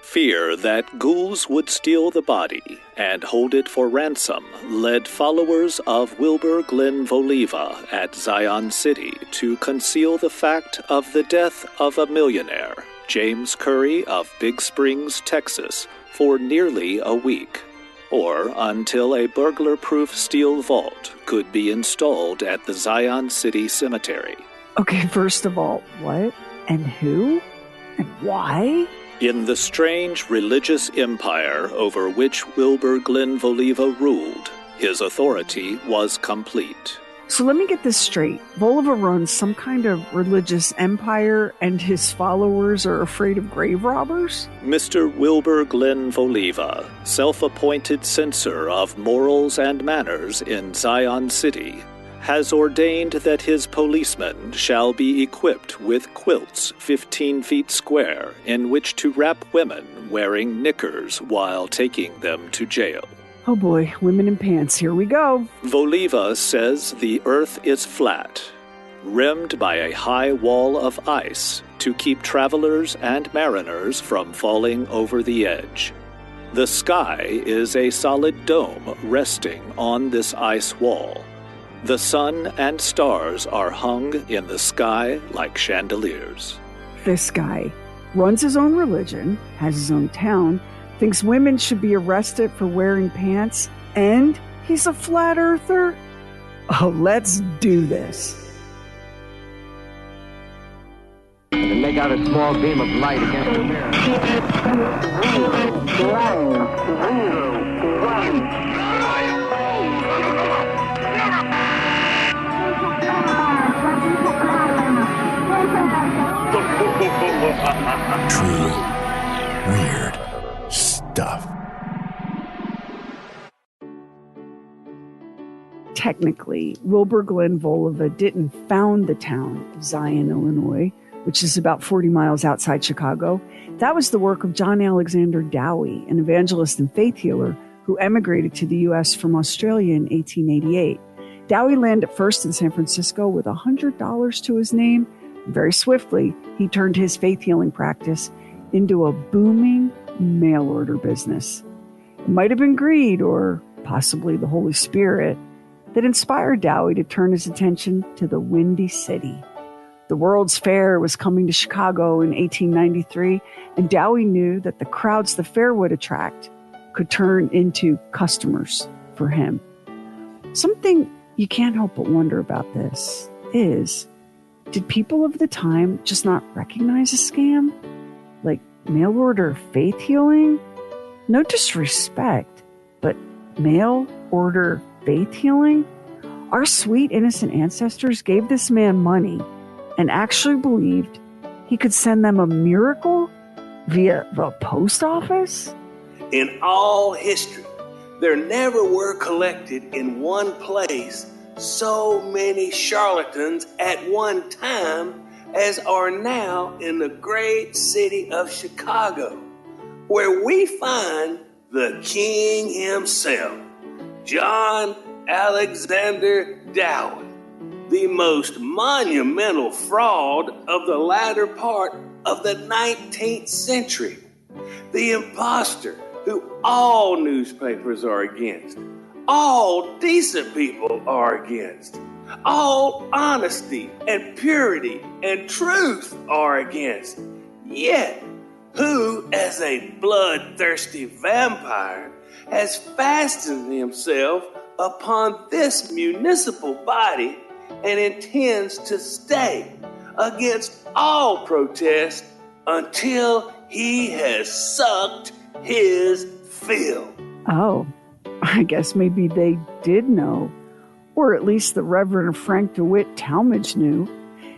Fear that ghouls would steal the body and hold it for ransom led followers of Wilbur Glenn Voliva at Zion City to conceal the fact of the death of a millionaire, James Curry of Big Springs, Texas, for nearly a week, or until a burglar-proof steel vault could be installed at the Zion City Cemetery. Okay, first of all, what and who and why? In the strange religious empire over which Wilbur Glenn Voliva ruled, his authority was complete. So let me get this straight. Voliva runs some kind of religious empire and his followers are afraid of grave robbers? Mr. Wilbur Glenn Voliva, self-appointed censor of morals and manners in Zion City, has ordained that his policemen shall be equipped with quilts 15 feet square in which to wrap women wearing knickers while taking them to jail. Oh boy, women in pants, here we go. Voliva says the earth is flat, rimmed by a high wall of ice to keep travelers and mariners from falling over the edge. The sky is a solid dome resting on this ice wall. The sun and stars are hung in the sky like chandeliers. This guy runs his own religion, has his own town, thinks women should be arrested for wearing pants, and he's a flat earther? Oh, let's do this. And make out a small beam of light against the mirror. Truly weird stuff. Technically, Wilbur Glenn Voliva didn't found the town of Zion, Illinois, which is about 40 miles outside Chicago. That was the work of John Alexander Dowie, an evangelist and faith healer who emigrated to the U.S. from Australia in 1888. Dowie landed first in San Francisco with $100 to his name. Very swiftly, he turned his faith healing practice into a booming mail order business. It might have been greed or possibly the Holy Spirit that inspired Dowie to turn his attention to the Windy City. The World's Fair was coming to Chicago in 1893, and Dowie knew that the crowds the fair would attract could turn into customers for him. Something you can't help but wonder about this is, did people of the time just not recognize a scam? Like mail order faith healing? No disrespect, but mail order faith healing? Our sweet innocent ancestors gave this man money and actually believed he could send them a miracle via the post office? In all history, there never were collected in one place so many charlatans at one time as are now in the great city of Chicago, where we find the king himself, John Alexander Dowie, the most monumental fraud of the latter part of the 19th century, the imposter who all newspapers are against, all decent people are against, all honesty and purity and truth are against, yet who, as a bloodthirsty vampire, has fastened himself upon this municipal body and intends to stay against all protest until he has sucked his fill. Oh, I guess maybe they did know, or at least the Reverend Frank DeWitt Talmadge knew.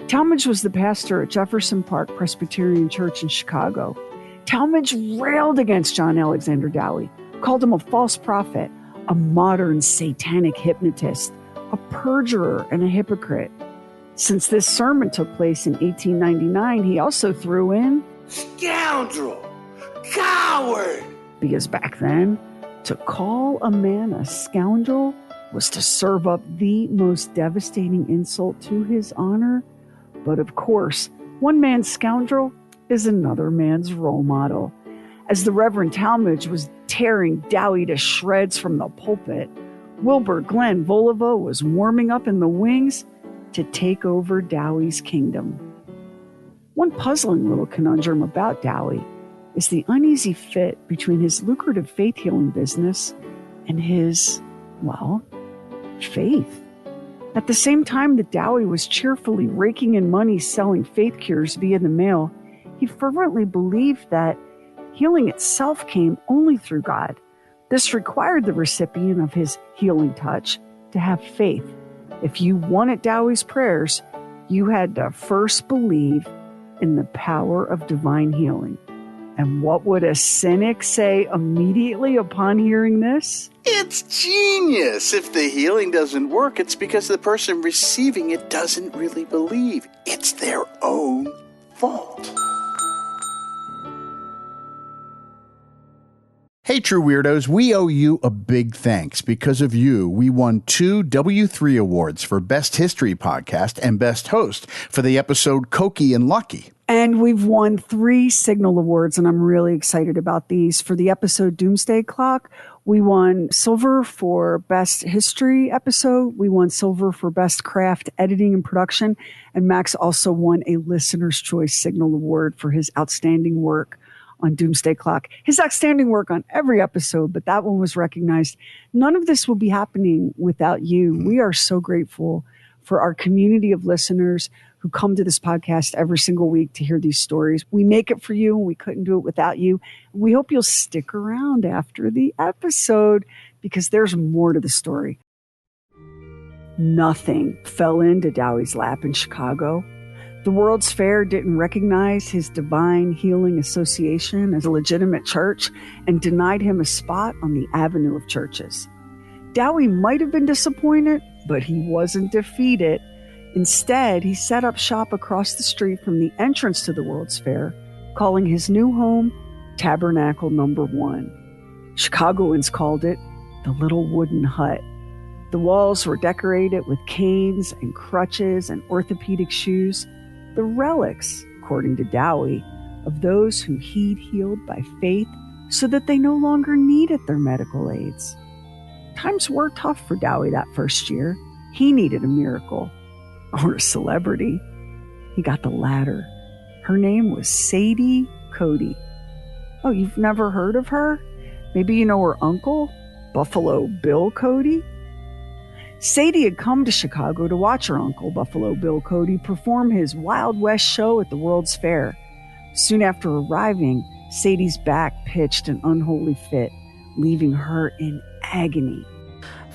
Talmadge was the pastor at Jefferson Park Presbyterian Church in Chicago. Talmadge railed against John Alexander Dowie, called him a false prophet, a modern satanic hypnotist, a perjurer, and a hypocrite. Since this sermon took place in 1899, he also threw in scoundrel, coward, because back then, to call a man a scoundrel was to serve up the most devastating insult to his honor. But of course, one man's scoundrel is another man's role model. As the Reverend Talmage was tearing Dowie to shreds from the pulpit, Wilbur Glenn Voliva was warming up in the wings to take over Dowie's kingdom. One puzzling little conundrum about Dowie is the uneasy fit between his lucrative faith-healing business and his, well, faith. At the same time that Dowie was cheerfully raking in money selling faith cures via the mail, he fervently believed that healing itself came only through God. This required the recipient of his healing touch to have faith. If you wanted Dowie's prayers, you had to first believe in the power of divine healing. And what would a cynic say immediately upon hearing this? It's genius! If the healing doesn't work, it's because the person receiving it doesn't really believe. It's their own fault. Hey, True Weirdos, we owe you a big thanks. Because of you, we won 2 W3 awards for Best History Podcast and Best Host for the episode Cokie and Lucky. And we've won 3 Signal Awards, and I'm really excited about these. For the episode Doomsday Clock, we won silver for Best History episode. We won silver for Best Craft Editing and Production. And Max also won a Listener's Choice Signal Award for his outstanding work on Doomsday Clock. His outstanding work on every episode, but that one was recognized. None of this will be happening without you. We are so grateful for our community of listeners who come to this podcast every single week to hear these stories. We make it for you. We couldn't do it without you. We hope you'll stick around after the episode because there's more to the story. Nothing fell into Dowie's lap in Chicago. The World's Fair didn't recognize his Divine Healing Association as a legitimate church and denied him a spot on the Avenue of Churches. Dowie might have been disappointed, but he wasn't defeated. Instead, he set up shop across the street from the entrance to the World's Fair, calling his new home Tabernacle Number 1. Chicagoans called it the Little Wooden Hut. The walls were decorated with canes and crutches and orthopedic shoes, the relics, according to Dowie, of those who he'd healed by faith so that they no longer needed their medical aids. Times were tough for Dowie that first year. He needed a miracle. Or a celebrity. He got the latter. Her name was Sadie Cody. Oh, you've never heard of her? Maybe you know her uncle, Buffalo Bill Cody? Sadie had come to Chicago to watch her uncle, Buffalo Bill Cody, perform his Wild West show at the World's Fair. Soon after arriving, Sadie's back pitched an unholy fit, leaving her in agony.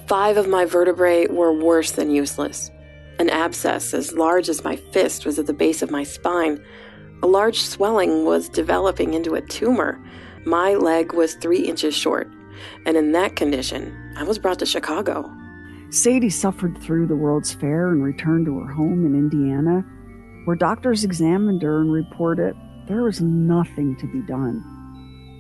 5 of my vertebrae were worse than useless. An abscess as large as my fist was at the base of my spine. A large swelling was developing into a tumor. My leg was 3 inches short, and in that condition, I was brought to Chicago. Sadie suffered through the World's Fair and returned to her home in Indiana, where doctors examined her and reported there was nothing to be done.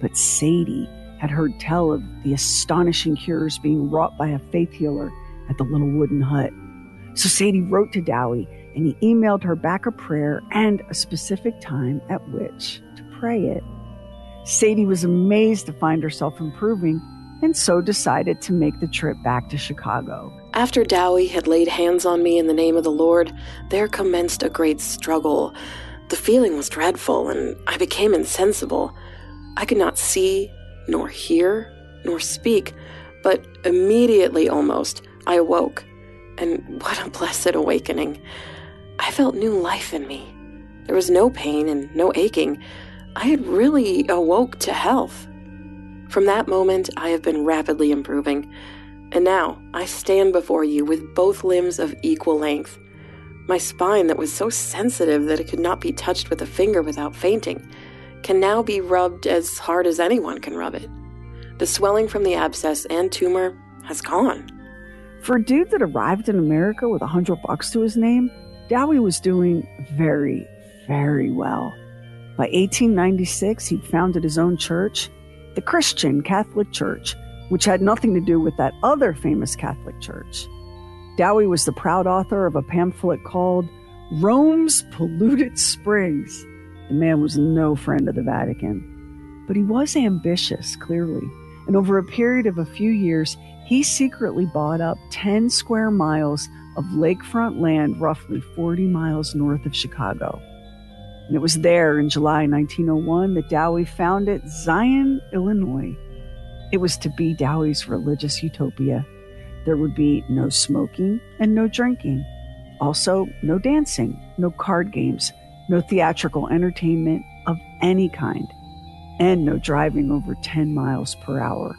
But Sadie had heard tell of the astonishing cures being wrought by a faith healer at the Little Wooden Hut. So Sadie wrote to Dowie, and he emailed her back a prayer and a specific time at which to pray it. Sadie was amazed to find herself improving, and so decided to make the trip back to Chicago. After Dowie had laid hands on me in the name of the Lord, there commenced a great struggle. The feeling was dreadful, and I became insensible. I could not see, nor hear, nor speak, but immediately almost, I awoke. And what a blessed awakening. I felt new life in me. There was no pain and no aching. I had really awoke to health. From that moment, I have been rapidly improving. And now, I stand before you with both limbs of equal length. My spine that was so sensitive that it could not be touched with a finger without fainting can now be rubbed as hard as anyone can rub it. The swelling from the abscess and tumor has gone. For a dude that arrived in America with $100 to his name, Dowie was doing very, very well. By 1896, he'd founded his own church, the Christian Catholic Church, which had nothing to do with that other famous Catholic church. Dowie was the proud author of a pamphlet called Rome's Polluted Springs. The man was no friend of the Vatican. But he was ambitious, clearly, and over a period of a few years, he secretly bought up 10 square miles of lakefront land roughly 40 miles north of Chicago. And it was there in July 1901 that Dowie founded Zion, Illinois. It was to be Dowie's religious utopia. There would be no smoking and no drinking. Also, no dancing, no card games, no theatrical entertainment of any kind, and no driving over 10 miles per hour.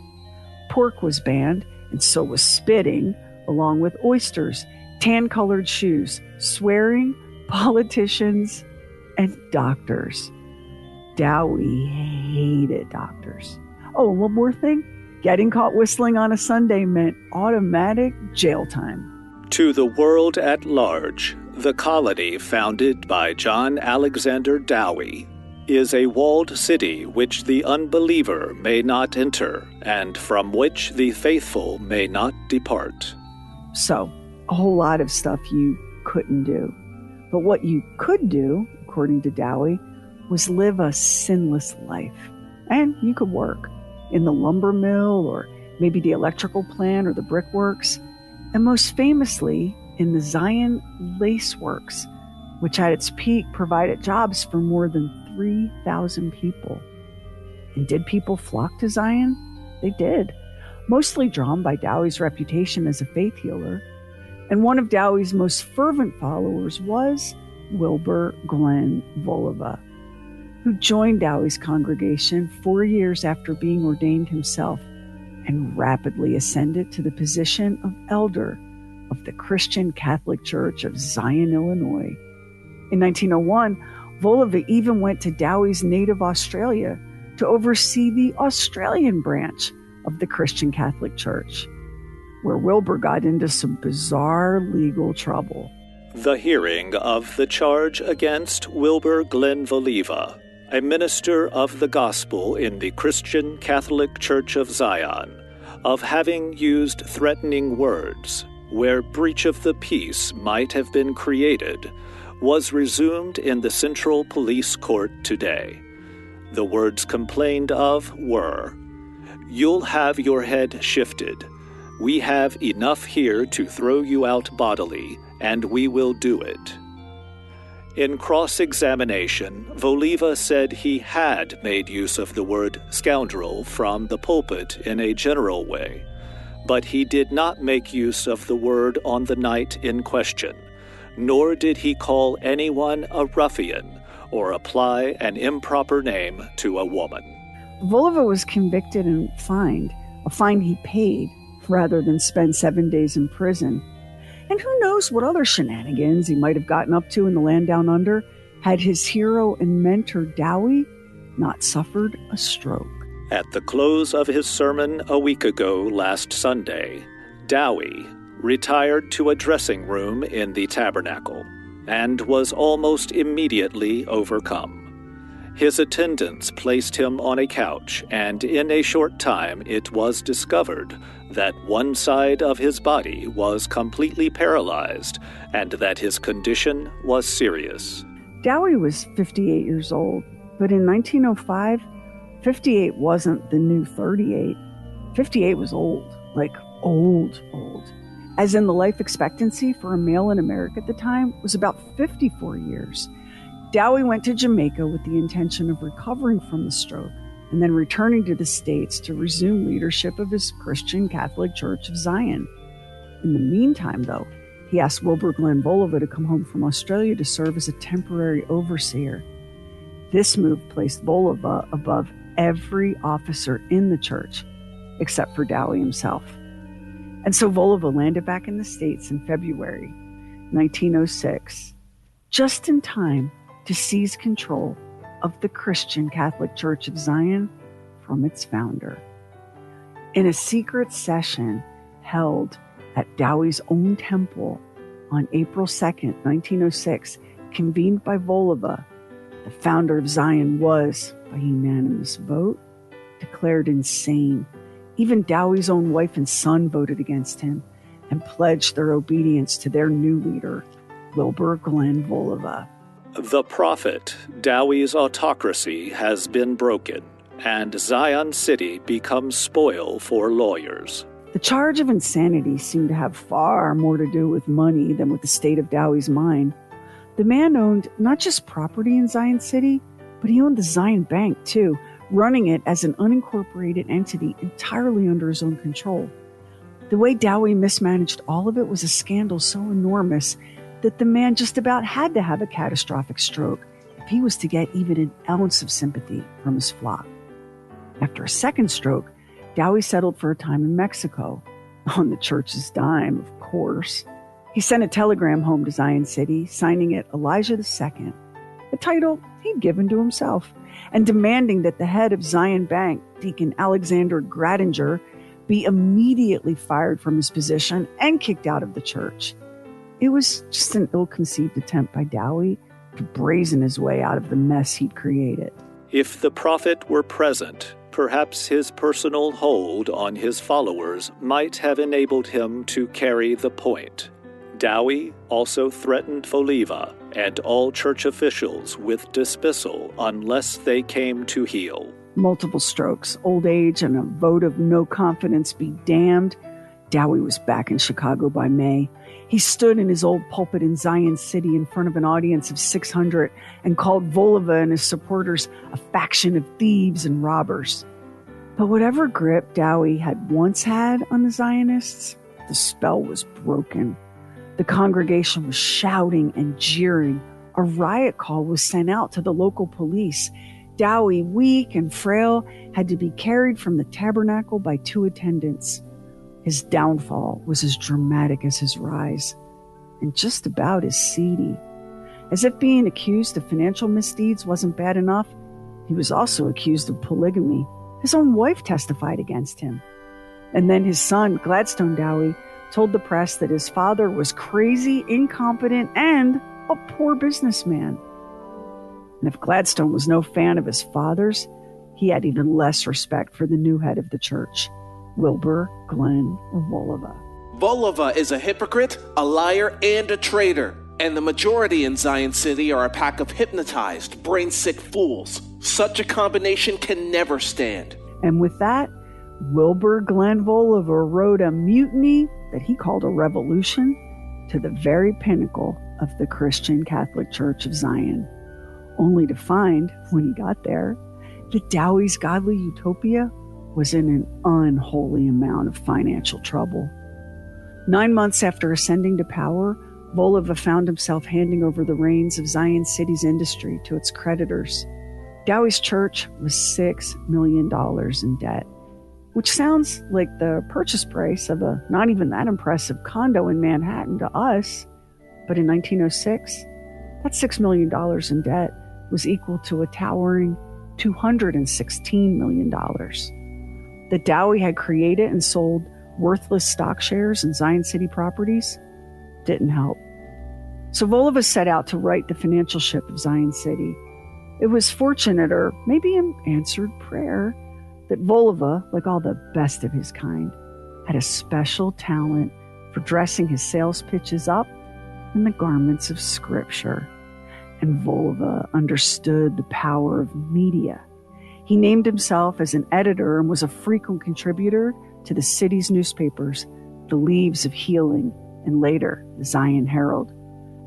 Pork was banned, and so was spitting, along with oysters, tan-colored shoes, swearing, politicians, and doctors. Dowie hated doctors. Oh, and one more thing. Getting caught whistling on a Sunday meant automatic jail time. To the world at large, the colony founded by John Alexander Dowie is a walled city which the unbeliever may not enter, and from which the faithful may not depart. So, a whole lot of stuff you couldn't do. But what you could do, according to Dowie, was live a sinless life. And you could work in the lumber mill, or maybe the electrical plant or the brickworks, and most famously in the Zion Lace Works, which at its peak provided jobs for more than 3,000 people. And did people flock to Zion? They did, mostly drawn by Dowie's reputation as a faith healer. And one of Dowie's most fervent followers was Wilbur Glenn Voliva, who joined Dowie's congregation 4 years after being ordained himself and rapidly ascended to the position of elder of the Christian Catholic Church of Zion, Illinois. In 1901, Voliva even went to Dowie's native Australia to oversee the Australian branch of the Christian Catholic Church, where Wilbur got into some bizarre legal trouble. The hearing of the charge against Wilbur Glenn Voliva, a minister of the gospel in the Christian Catholic Church of Zion, of having used threatening words where breach of the peace might have been created, was resumed in the Central Police Court today. The words complained of were, "You'll have your head shifted. We have enough here to throw you out bodily, and we will do it." In cross-examination, Voliva said he had made use of the word scoundrel from the pulpit in a general way, but he did not make use of the word on the night in question, nor did he call anyone a ruffian or apply an improper name to a woman. Voliva was convicted and fined, a fine he paid rather than spend 7 days in prison. And who knows what other shenanigans he might have gotten up to in the land down under had his hero and mentor Dowie not suffered a stroke. At the close of his sermon a week ago last Sunday, Dowie retired to a dressing room in the tabernacle and was almost immediately overcome. His attendants placed him on a couch, and in a short time it was discovered that one side of his body was completely paralyzed and that his condition was serious. Dowie was 58 years old, but in 1905, 58 wasn't the new 38. 58 was old, like old. As in the life expectancy for a male in America at the time was about 54 years. Dowie went to Jamaica with the intention of recovering from the stroke and then returning to the States to resume leadership of his Christian Catholic Church of Zion. In the meantime, though, he asked Wilbur Glenn Voliva to come home from Australia to serve as a temporary overseer. This move placed Voliva above every officer in the church, except for Dowie himself. And so Voliva landed back in the States in February 1906, just in time to seize control of the Christian Catholic Church of Zion from its founder. In a secret session held at Dowie's own temple on April 2nd, 1906, convened by Voliva, the founder of Zion was, by unanimous vote, declared insane. Even Dowie's own wife and son voted against him and pledged their obedience to their new leader, Wilbur Glenn Voliva. The prophet, Dowie's autocracy has been broken. and Zion City becomes spoil for lawyers. The charge of insanity seemed to have far more to do with money than with the state of Dowie's mind. The man owned not just property in Zion City, but he owned the Zion Bank too, running it as an unincorporated entity entirely under his own control. The way Dowie mismanaged all of it was a scandal so enormous that the man just about had to have a catastrophic stroke if he was to get even an ounce of sympathy from his flock. After a second stroke, Dowie settled for a time in Mexico, on the church's dime, of course. He sent a telegram home to Zion City, signing it Elijah II, a title he'd given to himself, and demanding that the head of Zion Bank, Deacon Alexander Gradinger, be immediately fired from his position and kicked out of the church. It was just an ill-conceived attempt by Dowie to brazen his way out of the mess he'd created. If the prophet were present, perhaps his personal hold on his followers might have enabled him to carry the point. Dowie also threatened Voliva and all church officials with dismissal unless they came to heel. Multiple strokes, old age, and a vote of no confidence be damned, Dowie was back in Chicago by May. He stood in his old pulpit in Zion City in front of an audience of 600 and called Voliva and his supporters a faction of thieves and robbers. But whatever grip Dowie had once had on the Zionists, the spell was broken. The congregation was shouting and jeering. A riot call was sent out to the local police. Dowie, weak and frail, had to be carried from the tabernacle by 2 attendants. His downfall was as dramatic as his rise, and just about as seedy. As if being accused of financial misdeeds wasn't bad enough, he was also accused of polygamy. His own wife testified against him. And then his son, Gladstone Dowie, told the press that his father was crazy, incompetent, and a poor businessman. And if Gladstone was no fan of his father's, he had even less respect for the new head of the church, Wilbur Glenn Voliva. Voliva is a hypocrite, a liar, and a traitor. And the majority in Zion City are a pack of hypnotized, brain-sick fools. Such a combination can never stand. And with that, Wilbur Glenn Voliva rode a mutiny that he called a revolution to the very pinnacle of the Christian Catholic Church of Zion, only to find, when he got there, that Dowie's godly Utopia was in an unholy amount of financial trouble. 9 months after ascending to power, Voliva found himself handing over the reins of Zion City's industry to its creditors. Dowie's church was $6 million in debt, which sounds like the purchase price of a not even that impressive condo in Manhattan to us. But in 1906, that $6 million in debt was equal to a towering $216 million. That Dowie had created and sold worthless stock shares in Zion City properties didn't help. So Voliva set out to right the financial ship of Zion City. It was fortunate, or maybe an answered prayer, that Voliva, like all the best of his kind, had a special talent for dressing his sales pitches up in the garments of Scripture. And Voliva understood the power of media. He named himself as an editor and was a frequent contributor to the city's newspapers, the Leaves of Healing, and later, the Zion Herald.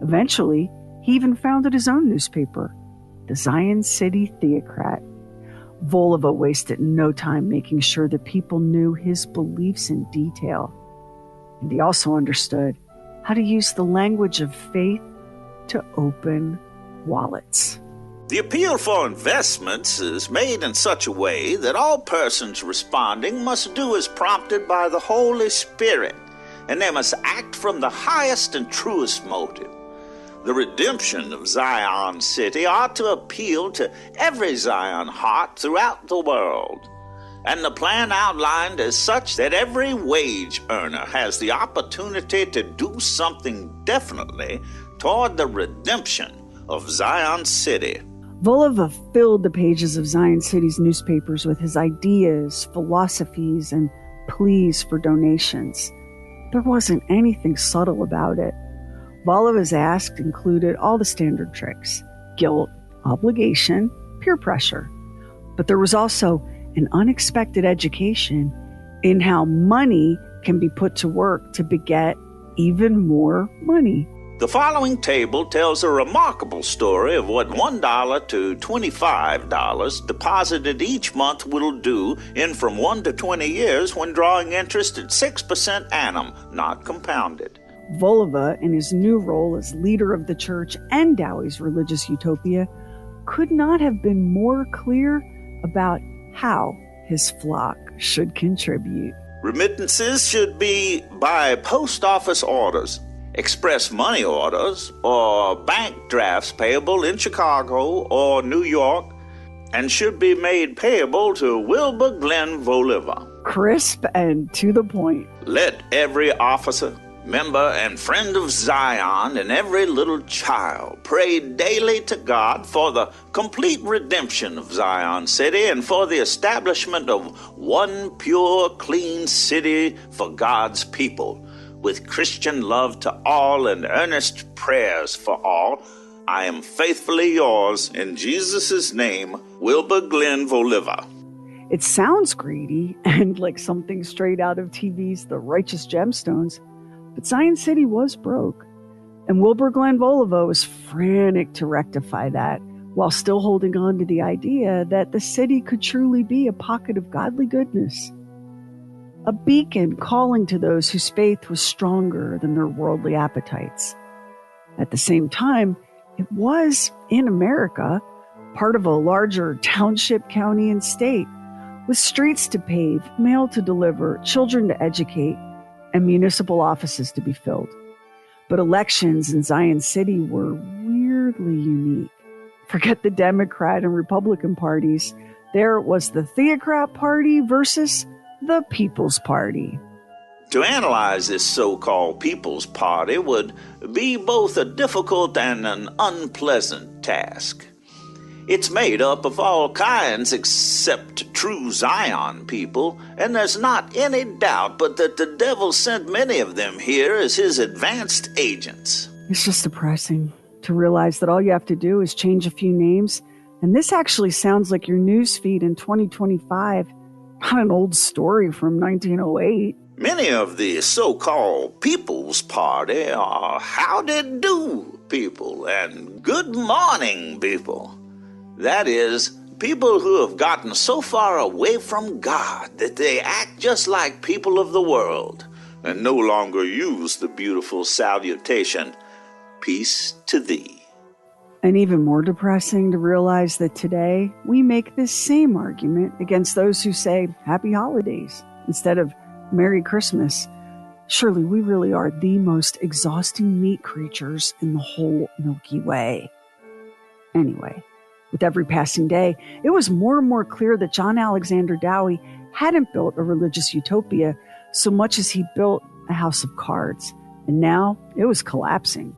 Eventually, he even founded his own newspaper, the Zion City Theocrat. Voliva wasted no time making sure that people knew his beliefs in detail. And he also understood how to use the language of faith to open wallets. The appeal for investments is made in such a way that all persons responding must do as prompted by the Holy Spirit, and they must act from the highest and truest motive. The redemption of Zion City ought to appeal to every Zion heart throughout the world. And the plan outlined is such that every wage earner has the opportunity to do something definitely toward the redemption of Zion City. Voliva filled the pages of Zion City's newspapers with his ideas, philosophies, and pleas for donations. There wasn't anything subtle about it. Voliva's ask included all the standard tricks: guilt, obligation, peer pressure. But there was also an unexpected education in how money can be put to work to beget even more money. The following table tells a remarkable story of what $1 to $25 deposited each month will do in from 1 to 20 years when drawing interest at 6% annum, not compounded. Voliva, in his new role as leader of the church and Dowie's religious utopia, could not have been more clear about how his flock should contribute. Remittances should be by post office orders, express money orders, or bank drafts payable in Chicago or New York, and should be made payable to Wilbur Glenn Voliva. Crisp and to the point. Let every officer, member, and friend of Zion and every little child pray daily to God for the complete redemption of Zion City and for the establishment of one pure, clean city for God's people, with Christian love to all and earnest prayers for all. I am faithfully yours, in Jesus' name, Wilbur Glenn Voliva. It sounds greedy and like something straight out of TV's The Righteous Gemstones, but Zion City was broke, and Wilbur Glenn Voliva was frantic to rectify that, while still holding on to the idea that the city could truly be a pocket of godly goodness. A beacon calling to those whose faith was stronger than their worldly appetites. At the same time, it was, in America, part of a larger township, county, and state, with streets to pave, mail to deliver, children to educate, and municipal offices to be filled. But elections in Zion City were weirdly unique. Forget the Democrat and Republican parties. There was the Theocrat Party versus the People's Party. To analyze this so-called People's Party would be both a difficult and an unpleasant task. It's made up of all kinds except true Zion people, and there's not any doubt but that the devil sent many of them here as his advanced agents. It's just depressing to realize that all you have to do is change a few names, and this actually sounds like your newsfeed in 2025, not an old story from 1908. Many of the so-called People's Party are howdy-do people and good morning people. That is, people who have gotten so far away from God that they act just like people of the world and no longer use the beautiful salutation, peace to thee. And even more depressing to realize that today we make this same argument against those who say Happy Holidays instead of Merry Christmas. Surely we really are the most exhausting meat creatures in the whole Milky Way. Anyway, with every passing day, it was more and more clear that John Alexander Dowie hadn't built a religious utopia so much as he built a house of cards. And now it was collapsing.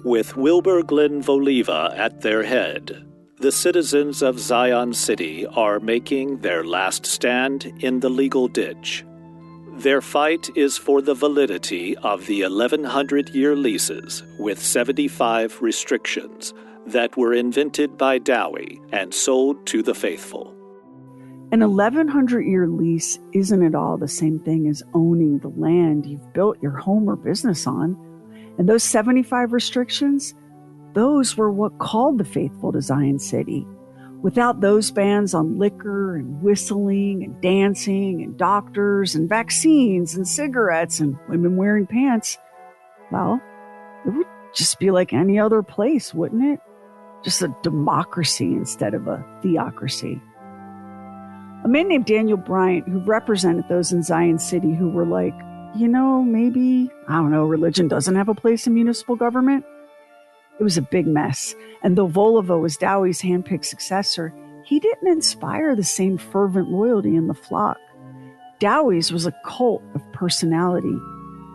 With Wilbur Glenn Voliva at their head, the citizens of Zion City are making their last stand in the legal ditch. Their fight is for the validity of the 1,100-year leases with 75 restrictions that were invented by Dowie and sold to the faithful. An 1,100-year lease isn't at all the same thing as owning the land you've built your home or business on. And those 75 restrictions, those were what called the faithful to Zion City. Without those bans on liquor and whistling and dancing and doctors and vaccines and cigarettes and women wearing pants, well, it would just be like any other place, wouldn't it? Just a democracy instead of a theocracy. A man named Daniel Bryant, who represented those in Zion City who were like, maybe, religion doesn't have a place in municipal government. It was a big mess. And though Voliva was Dowie's handpicked successor, he didn't inspire the same fervent loyalty in the flock. Dowie's was a cult of personality,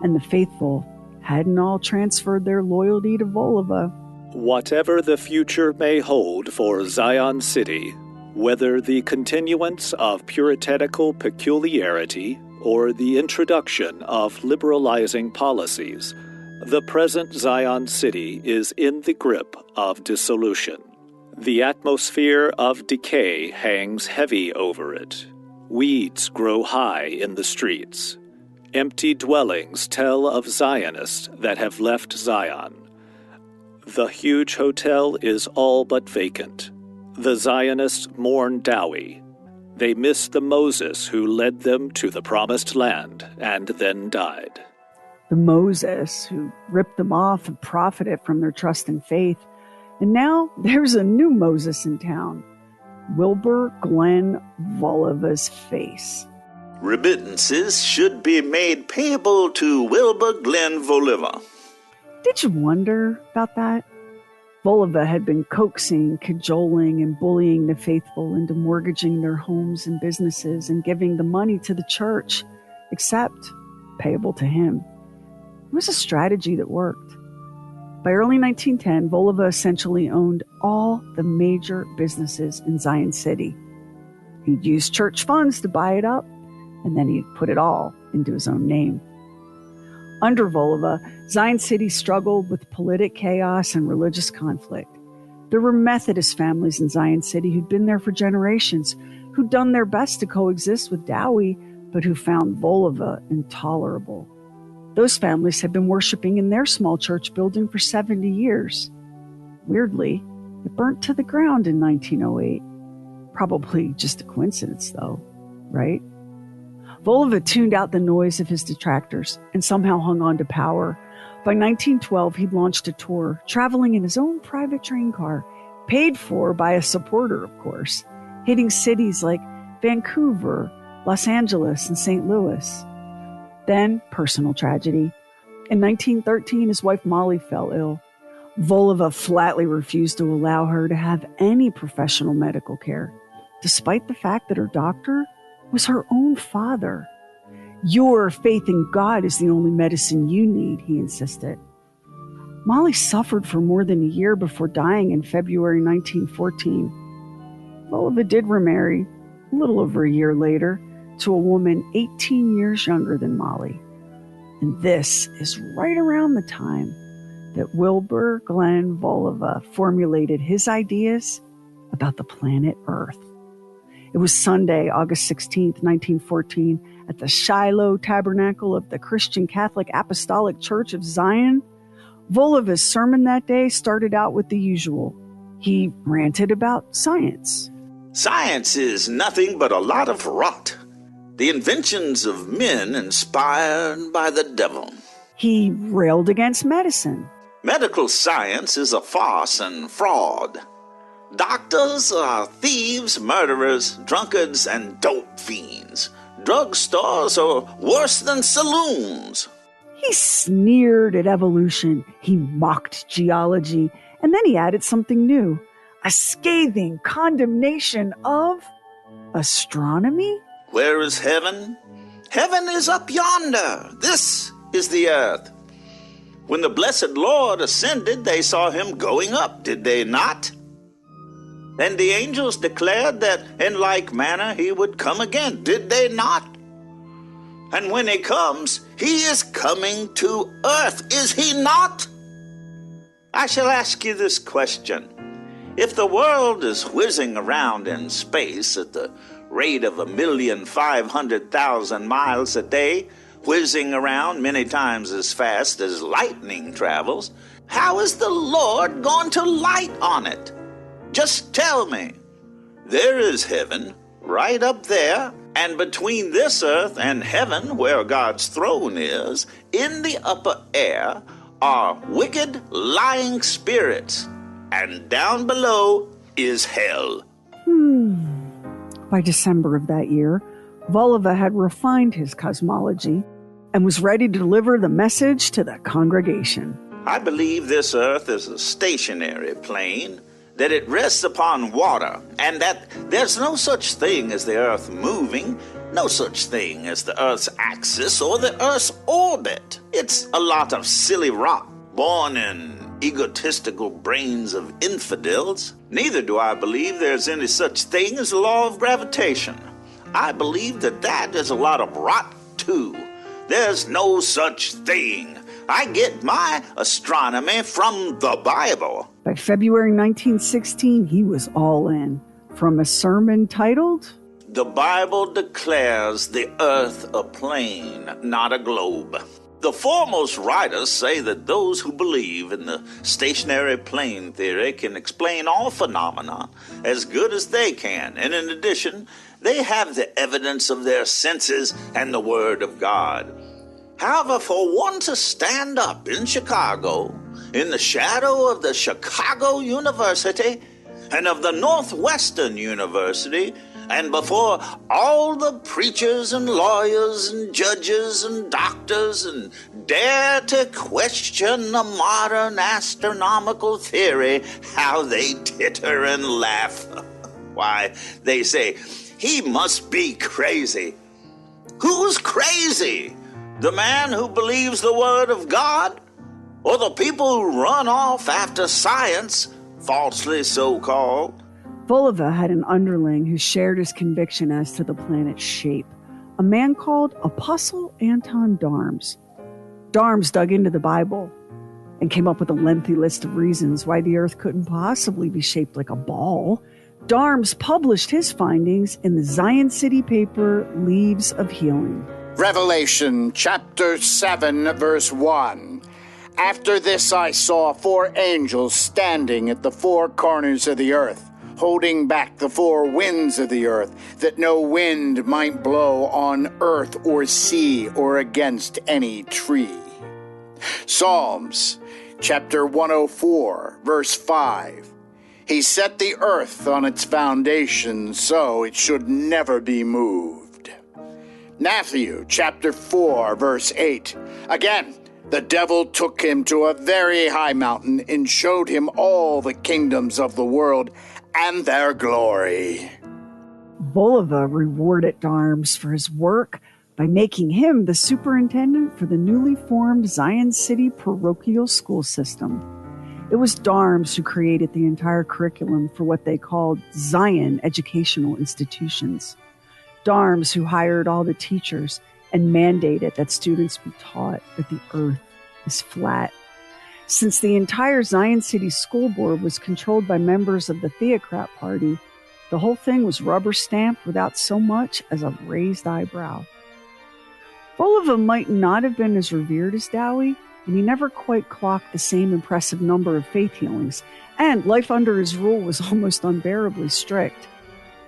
and the faithful hadn't all transferred their loyalty to Voliva. Whatever the future may hold for Zion City, whether the continuance of puritanical peculiarity or the introduction of liberalizing policies, the present Zion City is in the grip of dissolution. The atmosphere of decay hangs heavy over it. Weeds grow high in the streets. Empty dwellings tell of Zionists that have left Zion. The huge hotel is all but vacant. The Zionists mourn Dowie. They miss the Moses who led them to the promised land and then died. The Moses who ripped them off and profited from their trust and faith. And now there's a new Moses in town. Wilbur Glenn Voliva's face. Remittances should be made payable to Wilbur Glenn Voliva. Did you wonder about that? Voliva had been coaxing, cajoling, and bullying the faithful into mortgaging their homes and businesses and giving the money to the church, except payable to him. It was a strategy that worked. By early 1910, Voliva essentially owned all the major businesses in Zion City. He'd use church funds to buy it up, and then he'd put it all into his own name. Under Voliva, Zion City struggled with politic chaos and religious conflict. There were Methodist families in Zion City who'd been there for generations, who'd done their best to coexist with Dowie, but who found Voliva intolerable. Those families had been worshiping in their small church building for 70 years. Weirdly, it burnt to the ground in 1908. Probably just a coincidence, though, right? Voliva tuned out the noise of his detractors and somehow hung on to power. By 1912, he'd launched a tour, traveling in his own private train car, paid for by a supporter, of course, hitting cities like Vancouver, Los Angeles, and St. Louis. Then, personal tragedy. In 1913, his wife Molly fell ill. Voliva flatly refused to allow her to have any professional medical care, despite the fact that her doctor was her own father. Your faith in God is the only medicine you need, he insisted. Molly suffered for more than a year before dying in February 1914. Voliva did remarry, a little over a year later, to a woman 18 years younger than Molly. And this is right around the time that Wilbur Glenn Voliva formulated his ideas about the planet Earth. It was Sunday, August 16th, 1914, at the Shiloh Tabernacle of the Christian Catholic Apostolic Church of Zion. Voliva's sermon that day started out with the usual. He ranted about science. Science is nothing but a lot of rot. The inventions of men inspired by the devil. He railed against medicine. Medical science is a farce and fraud. Doctors are thieves, murderers, drunkards, and dope fiends. Drugstores are worse than saloons. He sneered at evolution. He mocked geology. And then he added something new. A scathing condemnation of astronomy? Where is heaven? Heaven is up yonder. This is the earth. When the blessed Lord ascended, they saw him going up, did they not? And the angels declared that in like manner he would come again, did they not? And when he comes, he is coming to earth, is he not? I shall ask you this question. If the world is whizzing around in space at the rate of 1,500,000 miles a day, whizzing around many times as fast as lightning travels, how is the Lord going to light on it? Just tell me. There is heaven right up there, and between this earth and heaven, where God's throne is, in the upper air, are wicked, lying spirits, and down below is hell. By December of that year, Voliva had refined his cosmology and was ready to deliver the message to the congregation. I believe this earth is a stationary plane, that it rests upon water, and that there's no such thing as the earth moving, no such thing as the earth's axis or the earth's orbit. It's a lot of silly rot born in egotistical brains of infidels. Neither do I believe there's any such thing as the law of gravitation. I believe that is a lot of rot too. There's no such thing I get my astronomy from the Bible. By February 1916, he was all in. From a sermon titled, The Bible declares the earth a plane, not a globe. The foremost writers say that those who believe in the stationary plane theory can explain all phenomena as good as they can, and in addition, they have the evidence of their senses and the Word of God. However, for one to stand up in Chicago, in the shadow of the Chicago University and of the Northwestern University, and before all the preachers and lawyers and judges and doctors, and dare to question the modern astronomical theory, how they titter and laugh. Why, they say, he must be crazy. Who's crazy? The man who believes the Word of God? Or the people who run off after science, falsely so-called? Voliva had an underling who shared his conviction as to the planet's shape, a man called Apostle Anton Darms. Darms dug into the Bible and came up with a lengthy list of reasons why the Earth couldn't possibly be shaped like a ball. Darms published his findings in the Zion City paper, Leaves of Healing. Revelation chapter 7, verse 1. After this I saw 4 angels standing at the 4 corners of the earth, holding back the 4 winds of the earth, that no wind might blow on earth or sea or against any tree. Psalms chapter 104, verse 5. He set the earth on its foundation so it should never be moved. Matthew chapter 4, verse 8. Again, the devil took him to a very high mountain and showed him all the kingdoms of the world and their glory. Voliva rewarded Darms for his work by making him the superintendent for the newly formed Zion City parochial school system. It was Darms who created the entire curriculum for what they called Zion educational institutions. Darms who hired all the teachers and mandated that students be taught that the earth is flat. Since the entire Zion City school board was controlled by members of the Theocrat Party, the whole thing was rubber stamped without so much as a raised eyebrow. Voliva might not have been as revered as Dowie, and he never quite clocked the same impressive number of faith healings, and life under his rule was almost unbearably strict.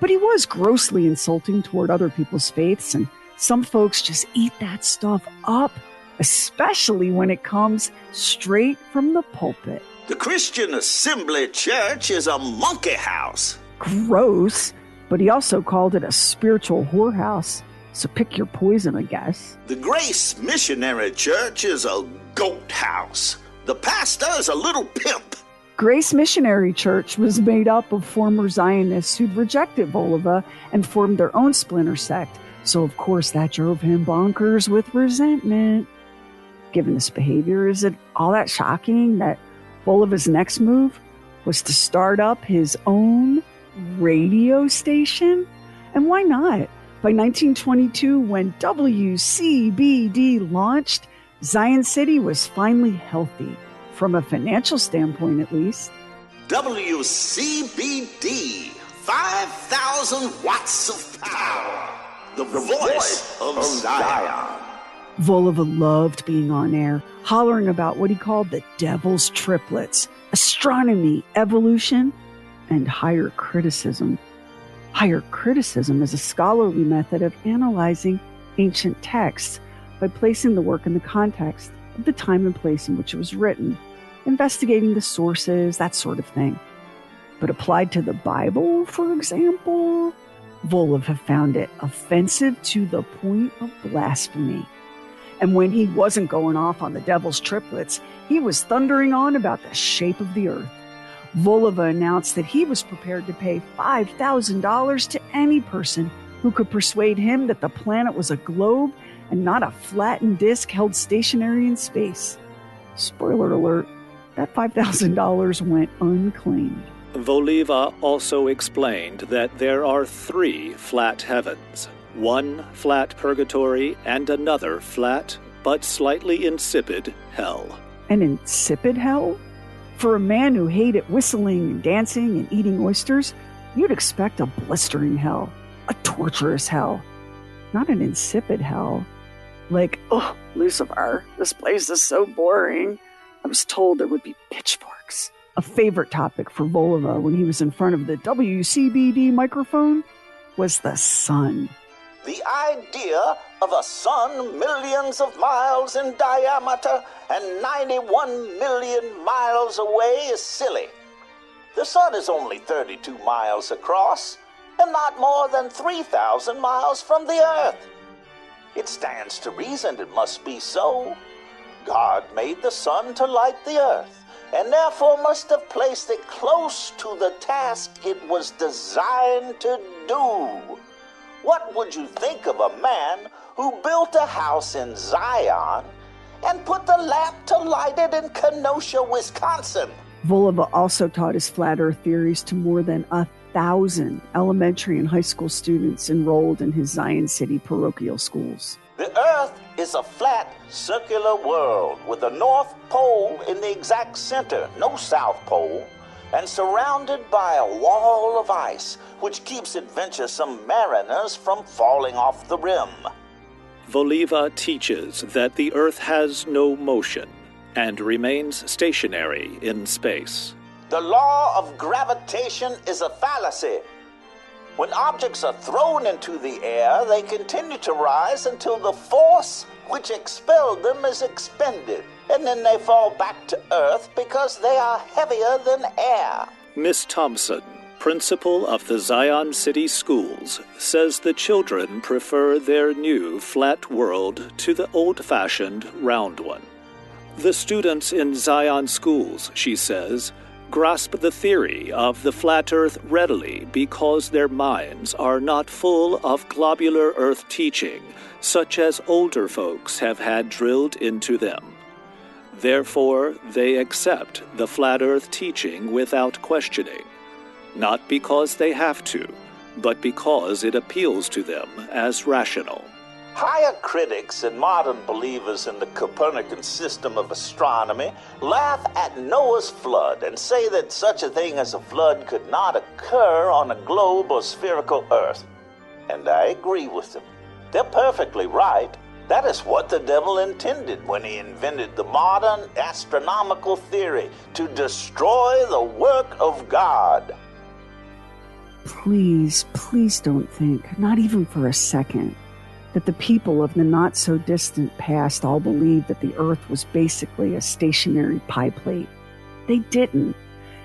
But he was grossly insulting toward other people's faiths, and some folks just eat that stuff up, especially when it comes straight from the pulpit. The Christian Assembly Church is a monkey house. Gross, but he also called it a spiritual whorehouse, so pick your poison, I guess. The Grace Missionary Church is a goat house. The pastor is a little pimp. Grace Missionary Church was made up of former Zionists who'd rejected Voliva and formed their own splinter sect, so of course that drove him bonkers with resentment. Given this behavior, is it all that shocking that Voliva's next move was to start up his own radio station? And why not? By 1922, when WCBD launched, Zion City was finally healthy, from a financial standpoint at least. WCBD, 5,000 watts of power. The voice of Zion. Voliva loved being on air, hollering about what he called the devil's triplets: astronomy, evolution, and higher criticism. Higher criticism is a scholarly method of analyzing ancient texts by placing the work in the context of the time and place in which it was written, investigating the sources, that sort of thing. But applied to the Bible, for example, Voliva found it offensive to the point of blasphemy. And when he wasn't going off on the devil's triplets, he was thundering on about the shape of the earth. Voliva announced that he was prepared to pay $5,000 to any person who could persuade him that the planet was a globe and not a flattened disk held stationary in space. Spoiler alert, that $5,000 went unclaimed. Voliva also explained that there are 3 flat heavens, one flat purgatory and another flat but slightly insipid hell. An insipid hell? For a man who hated whistling and dancing and eating oysters, you'd expect a blistering hell, a torturous hell, not an insipid hell. Like, oh, Lucifer, this place is so boring. I was told there would be pitchforks. A favorite topic for Voliva when he was in front of the WCBD microphone was the sun. The idea of a sun millions of miles in diameter and 91 million miles away is silly. The sun is only 32 miles across and not more than 3,000 miles from the earth. It stands to reason it must be so. God made the sun to light the earth, and therefore must have placed it close to the task it was designed to do. What would you think of a man who built a house in Zion and put the lamp to light it in Kenosha, Wisconsin? Voliva also taught his flat earth theories to more than 1,000 elementary and high school students enrolled in his Zion City parochial schools. The earth is a flat, circular world with the North Pole in the exact center, no South Pole, and surrounded by a wall of ice, which keeps adventuresome mariners from falling off the rim. Voliva teaches that the Earth has no motion and remains stationary in space. The law of gravitation is a fallacy. When objects are thrown into the air, they continue to rise until the force which expelled them is expended, and then they fall back to Earth because they are heavier than air. Miss Thompson, principal of the Zion City Schools, says the children prefer their new flat world to the old-fashioned round one. The students in Zion Schools, she says, grasp the theory of the flat Earth readily because their minds are not full of globular Earth teaching, such as older folks have had drilled into them. Therefore, they accept the flat Earth teaching without questioning, not because they have to, but because it appeals to them as rational. Higher critics and modern believers in the Copernican system of astronomy laugh at Noah's flood and say that such a thing as a flood could not occur on a globe or spherical Earth. And I agree with them. They're perfectly right. That is what the devil intended when he invented the modern astronomical theory, to destroy the work of God. Please, please don't think, not even for a second, that the people of the not-so-distant past all believed that the Earth was basically a stationary pie plate. They didn't.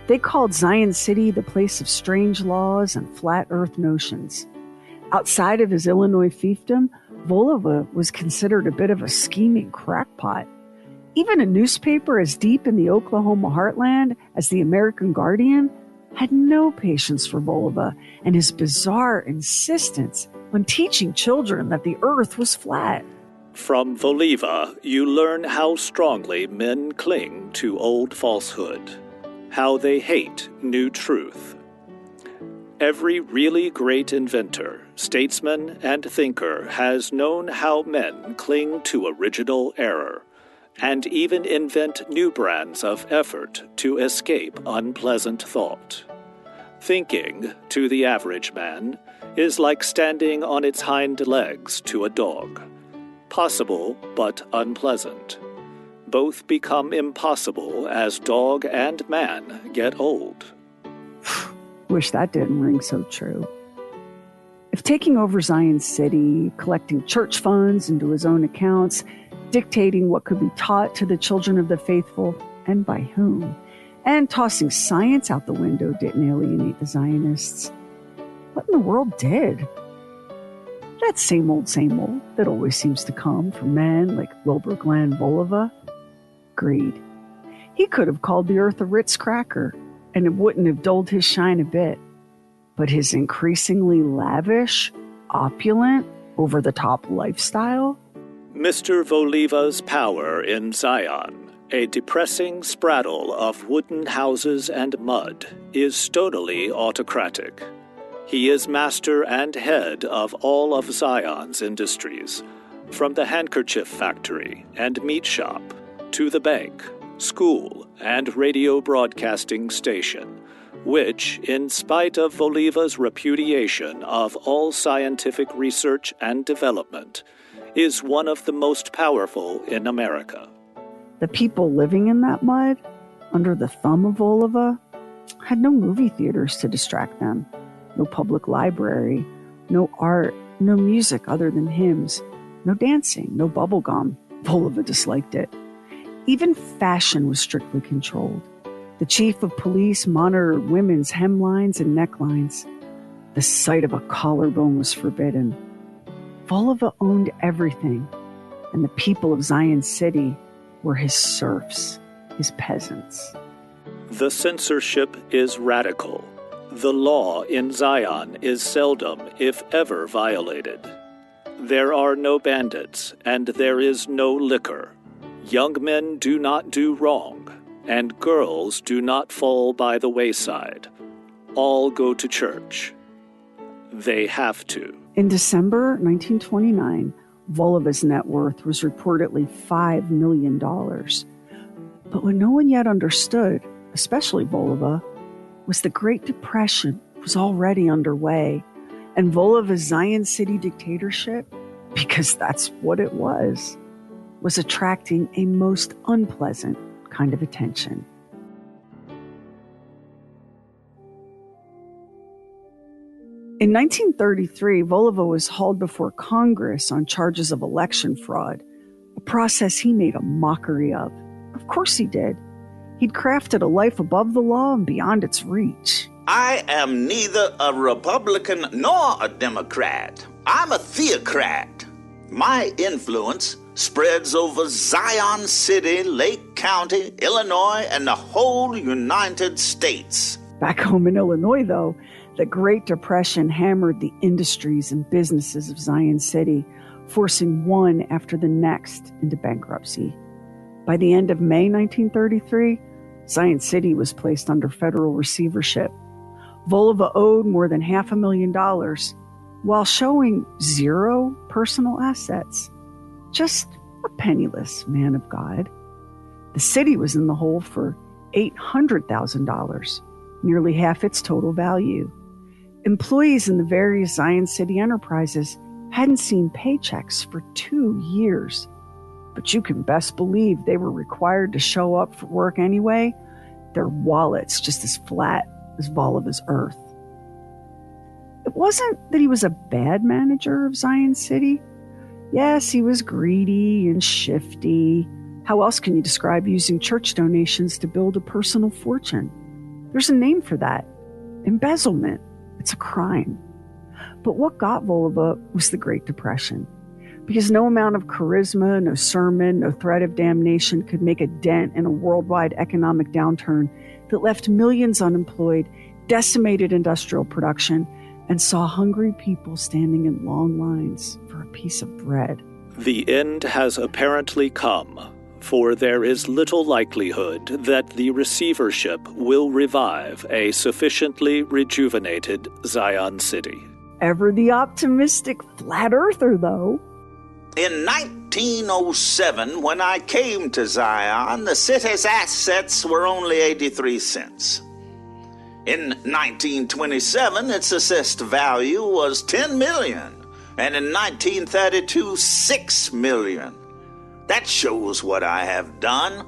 They called Zion City the place of strange laws and flat Earth notions. Outside of his Illinois fiefdom, Voliva was considered a bit of a scheming crackpot. Even a newspaper as deep in the Oklahoma heartland as the American Guardian had no patience for Voliva and his bizarre insistence on teaching children that the Earth was flat. From Voliva, you learn how strongly men cling to old falsehood, how they hate new truth. Every really great inventor, statesman, and thinker has known how men cling to original error, and even invent new brands of effort to escape unpleasant thought. Thinking, to the average man, is like standing on its hind legs to a dog. Possible, but unpleasant. Both become impossible as dog and man get old. Wish that didn't ring so true. If taking over Zion City, collecting church funds into his own accounts, dictating what could be taught to the children of the faithful, and by whom, and tossing science out the window didn't alienate the Zionists, what in the world did? That same old that always seems to come from men like Wilbur Glenn Voliva. Greed. He could have called the Earth a Ritz cracker, and it wouldn't have dulled his shine a bit. But his increasingly lavish, opulent, over-the-top lifestyle? Mr. Voliva's power in Zion, a depressing spraddle of wooden houses and mud, is stonily autocratic. He is master and head of all of Zion's industries, From the handkerchief factory and meat shop, to the bank, school, and radio broadcasting station, which, in spite of Voliva's repudiation of all scientific research and development, is one of the most powerful in America. The people living in that mud, under the thumb of Voliva, had no movie theaters to distract them, no public library, no art, no music other than hymns, no dancing, no bubblegum. Voliva disliked it. Even fashion was strictly controlled. The chief of police monitored women's hemlines and necklines. The sight of a collarbone was forbidden. Voliva owned everything, and the people of Zion City were his serfs, his peasants. The censorship is radical. The law in Zion is seldom, if ever, violated. There are no bandits, and there is no liquor. Young men do not do wrong, and girls do not fall by the wayside. All go to church. They have to. In December 1929, Voliva's net worth was reportedly $5 million. But what no one yet understood, especially Voliva, was the Great Depression was already underway, and Voliva's Zion City dictatorship, because that's what it was attracting a most unpleasant kind of attention. In 1933, Voliva was hauled before Congress on charges of election fraud, a process he made a mockery of. Of course he did. He'd crafted a life above the law and beyond its reach. I am neither a Republican nor a Democrat. I'm a theocrat. My influence spreads over Zion City, Lake County, Illinois, and the whole United States. Back home in Illinois, though, the Great Depression hammered the industries and businesses of Zion City, forcing one after the next into bankruptcy. By the end of May 1933, Zion City was placed under federal receivership. Voliva owed more than $500,000 while showing zero personal assets. Just a penniless man of God. The city was in the hole for $800,000, nearly half its total value. Employees in the various Zion City enterprises hadn't seen paychecks for 2 years. But you can best believe they were required to show up for work anyway, their wallets just as flat as Voliva's earth. It wasn't that he was a bad manager of Zion City. Yes, he was greedy and shifty. How else can you describe using church donations to build a personal fortune? There's a name for that. Embezzlement. It's a crime. But what got Voliva was the Great Depression. Because no amount of charisma, no sermon, no threat of damnation could make a dent in a worldwide economic downturn that left millions unemployed, decimated industrial production, and saw hungry people standing in long lines for a piece of bread. The end has apparently come, for there is little likelihood that the receivership will revive a sufficiently rejuvenated Zion City. Ever the optimistic flat earther, though. In 1907, when I came to Zion, the city's assets were only 83 cents. In 1927, its assessed value was $10 million, and in 1932, $6 million. That shows what I have done.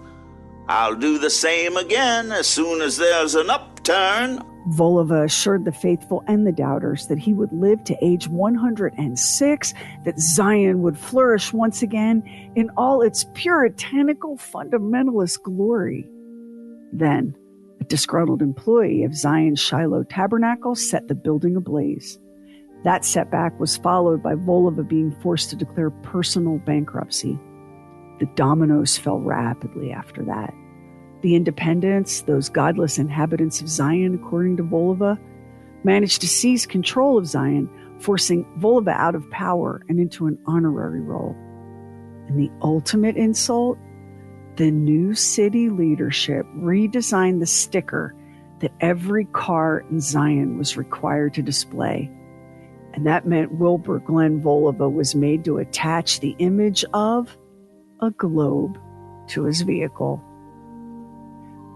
I'll do the same again as soon as there's an upturn. Voliva assured the faithful and the doubters that he would live to age 106, that Zion would flourish once again in all its puritanical fundamentalist glory. Then, a disgruntled employee of Zion's Shiloh Tabernacle set the building ablaze. That setback was followed by Voliva being forced to declare personal bankruptcy. The dominoes fell rapidly after that. The independents, those godless inhabitants of Zion, according to Voliva, managed to seize control of Zion, forcing Voliva out of power and into an honorary role. And the ultimate insult? The new city leadership redesigned the sticker that every car in Zion was required to display. And that meant Wilbur Glenn Voliva was made to attach the image of a globe to his vehicle.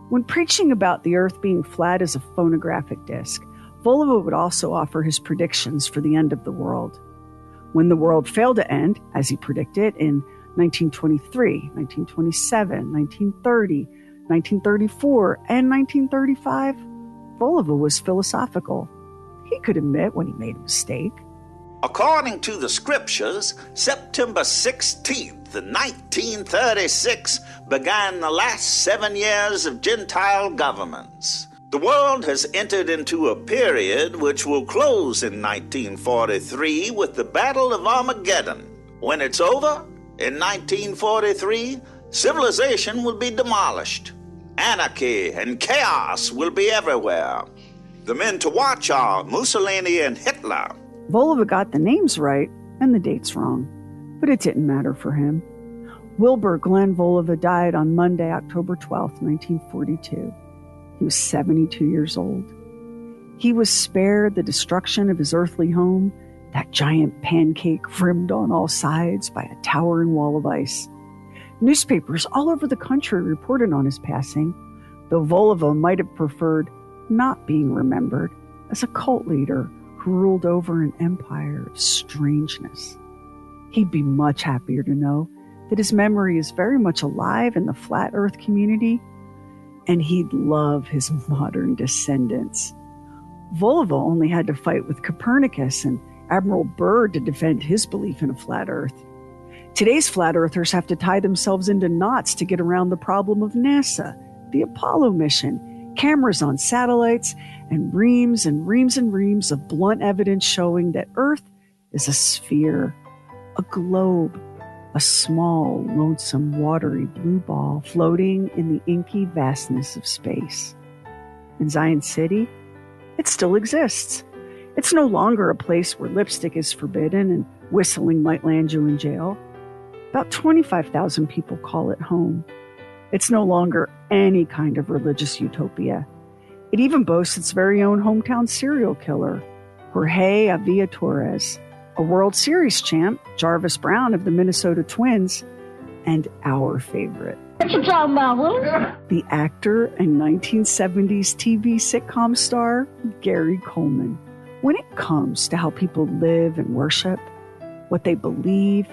When preaching about the Earth being flat as a phonographic disc, Voliva would also offer his predictions for the end of the world. When the world failed to end, as he predicted in 1923, 1927, 1930, 1934, and 1935, Voliva was philosophical. He could admit when he made a mistake. According to the scriptures, September 16th, 1936 began the last 7 years of Gentile governments. The world has entered into a period which will close in 1943 with the Battle of Armageddon. When it's over, in 1943, civilization will be demolished. Anarchy and chaos will be everywhere. The men to watch are Mussolini and Hitler. Voliva got the names right and the dates wrong, but it didn't matter for him. Wilbur Glenn Voliva died on Monday, October 12, 1942. He was 72 years old. He was spared the destruction of his earthly home, that giant pancake rimmed on all sides by a towering wall of ice. Newspapers all over the country reported on his passing, though Voliva might have preferred not being remembered as a cult leader who ruled over an empire of strangeness. He'd be much happier to know that his memory is very much alive in the flat earth community, and he'd love his modern descendants. Voliva only had to fight with Copernicus and Admiral Byrd to defend his belief in a flat earth. Today's flat earthers have to tie themselves into knots to get around the problem of NASA, the Apollo mission, cameras on satellites, and reams of blunt evidence showing that Earth is a sphere, a globe, a small, lonesome, watery blue ball floating in the inky vastness of space. In Zion City, it still exists. It's no longer a place where lipstick is forbidden and whistling might land you in jail. About 25,000 people call it home. It's no longer any kind of religious utopia. It even boasts its very own hometown serial killer, Jorge Avila Torres, a World Series champ, Jarvis Brown of the Minnesota Twins, and our favorite. What you talking about, Willie? The actor and 1970s TV sitcom star, Gary Coleman. When it comes to how people live and worship, what they believe,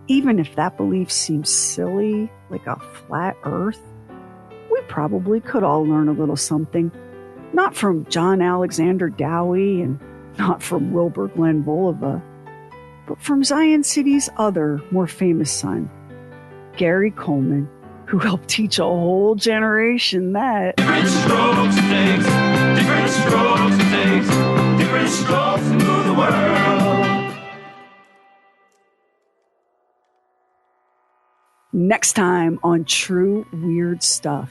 even if that belief seems silly, like a flat earth, we probably could all learn a little something. Not from John Alexander Dowie and not from Wilbur Glenn Voliva, but from Zion City's other, more famous son, Gary Coleman, who helped teach a whole generation that different strokes it takes, different strokes it takes, different strokes to move the world. Next time on True Weird Stuff.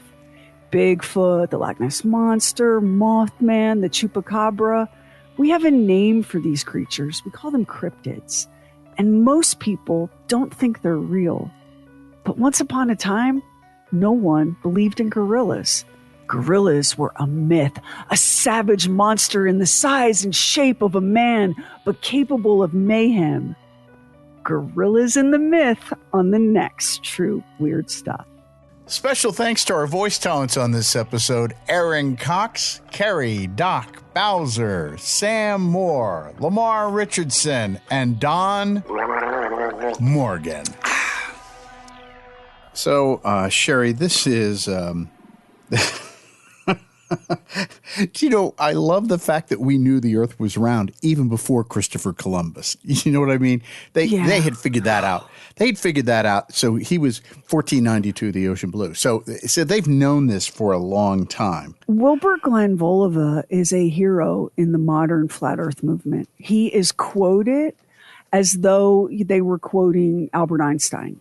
Bigfoot, the Loch Ness Monster, Mothman, the Chupacabra. We have a name for these creatures. We call them cryptids. And most people don't think they're real. But once upon a time, no one believed in gorillas. Gorillas were a myth, a savage monster in the size and shape of a man, but capable of mayhem. Gorillas in the myth on the next True Weird Stuff. Special thanks to our voice talents on this episode: Aaron Cox, Kerry, Doc, Bowser, Sam Moore, Lamar Richardson, and Don Morgan. So, Sherry, this is... You know, I love the fact that we knew the Earth was round even before Christopher Columbus. You know what I mean? They had figured that out. They'd figured that out. So he was 1492, the ocean blue. So they've known this for a long time. Wilbur Glenn Voliva is a hero in the modern flat Earth movement. He is quoted as though they were quoting Albert Einstein.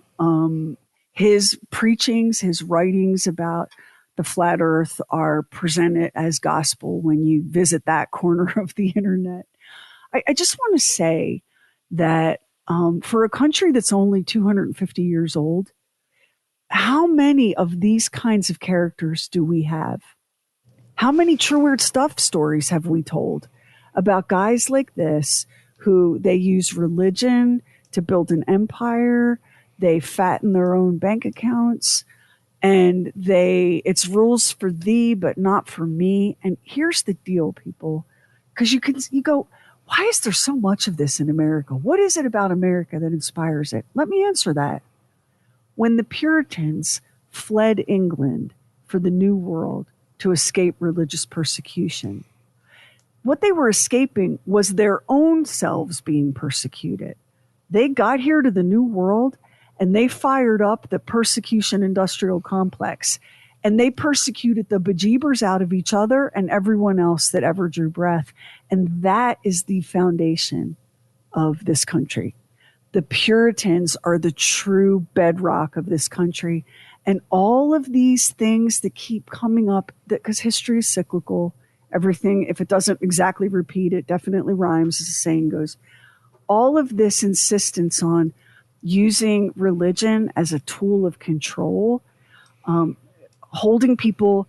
His preachings, his writings about the flat earth are presented as gospel when you visit that corner of the internet. I just want to say that for a country that's only 250 years old, how many of these kinds of characters do we have? How many True Weird Stuff stories have we told about guys like this who they use religion to build an empire. They fatten their own bank accounts, and it's rules for thee, but not for me. And here's the deal, people, because you go, why is there so much of this in America? What is it about America that inspires it? Let me answer that. When the Puritans fled England for the New World to escape religious persecution, what they were escaping was their own selves being persecuted. They got here to the New World and they fired up the persecution industrial complex, and they persecuted the bejeebers out of each other and everyone else that ever drew breath. And that is the foundation of this country. The Puritans are the true bedrock of this country. And all of these things that keep coming up, because history is cyclical, everything, if it doesn't exactly repeat, it definitely rhymes, as the saying goes. All of this insistence on using religion as a tool of control, holding people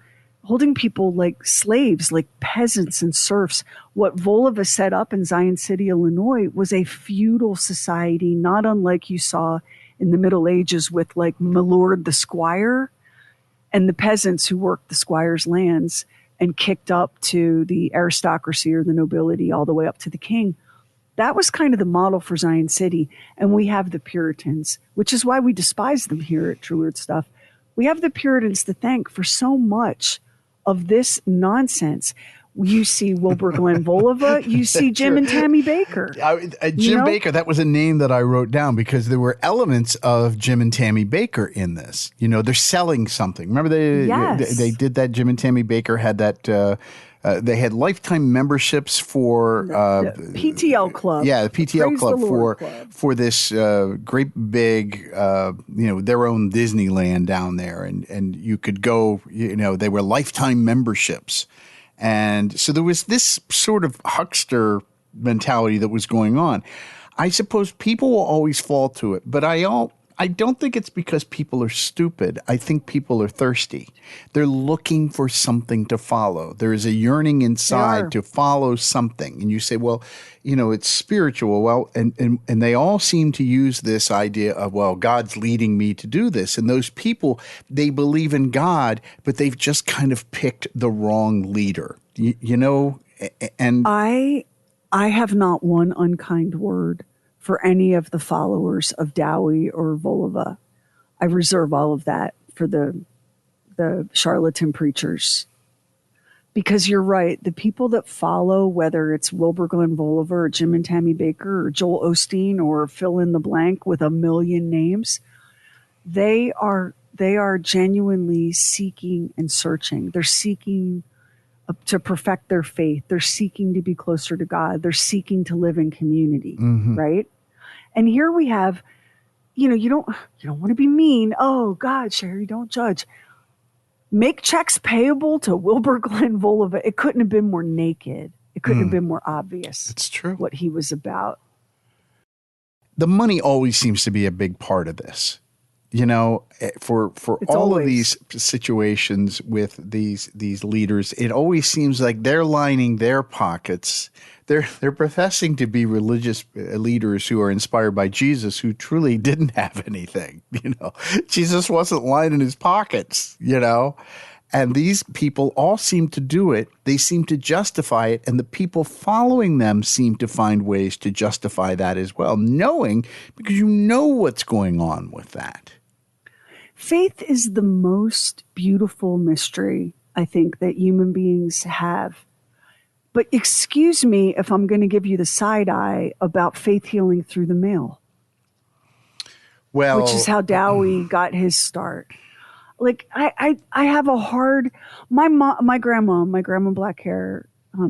like slaves, like peasants and serfs. What Voliva set up in Zion City, Illinois, was a feudal society, not unlike you saw in the Middle Ages with like my lord the squire and the peasants who worked the squire's lands and kicked up to the aristocracy or the nobility all the way up to the king. That was kind of the model for Zion City. And we have the Puritans, which is why we despise them here at True Weird Stuff. We have the Puritans to thank for so much of this nonsense. You see Wilbur Glenn Voliva. You see Jim and Tammy Baker. Jim Baker, that was a name that I wrote down because there were elements of Jim and Tammy Baker in this. You know, they're selling something. Remember they did that. Jim and Tammy Baker had that. They had lifetime memberships for the PTL Club. Yeah, the PTL Club Club. for this great big, their own Disneyland down there, and you could go. You know, they were lifetime memberships. And so there was this sort of huckster mentality that was going on. I suppose people will always fall to it, but I don't think it's because people are stupid. I think people are thirsty. They're looking for something to follow. There is a yearning inside to follow something. And you say, well, you know, it's spiritual. Well, and they all seem to use this idea of, well, God's leading me to do this. And those people, they believe in God, but they've just kind of picked the wrong leader, you know? And I have not one unkind word for any of the followers of Dowie or Voliva. I reserve all of that for the charlatan preachers. Because you're right, the people that follow, whether it's Wilbur Glenn Voliva or Jim and Tammy Baker or Joel Osteen or fill in the blank with a million names, they are genuinely seeking and searching. They're seeking to perfect their faith. They're seeking to be closer to God. They're seeking to live in community, right? And here we have, you don't want to be mean. Oh God, Sherry, don't judge. Make checks payable to Wilbur Glenn Voliva. It couldn't have been more naked. It couldn't have been more obvious. It's true. What he was about. The money always seems to be a big part of this. You know, for all of these situations with these leaders, it always seems like they're lining their pockets. They're professing to be religious leaders who are inspired by Jesus, who truly didn't have anything. You know, Jesus wasn't lining his pockets. You know, and these people all seem to do it. They seem to justify it, and the people following them seem to find ways to justify that as well, knowing because you know what's going on with that. Faith is the most beautiful mystery, I think, that human beings have. But excuse me if I'm going to give you the side eye about faith healing through the mail. Well, which is how Dowie got his start. Like I have a hard. My grandma black hair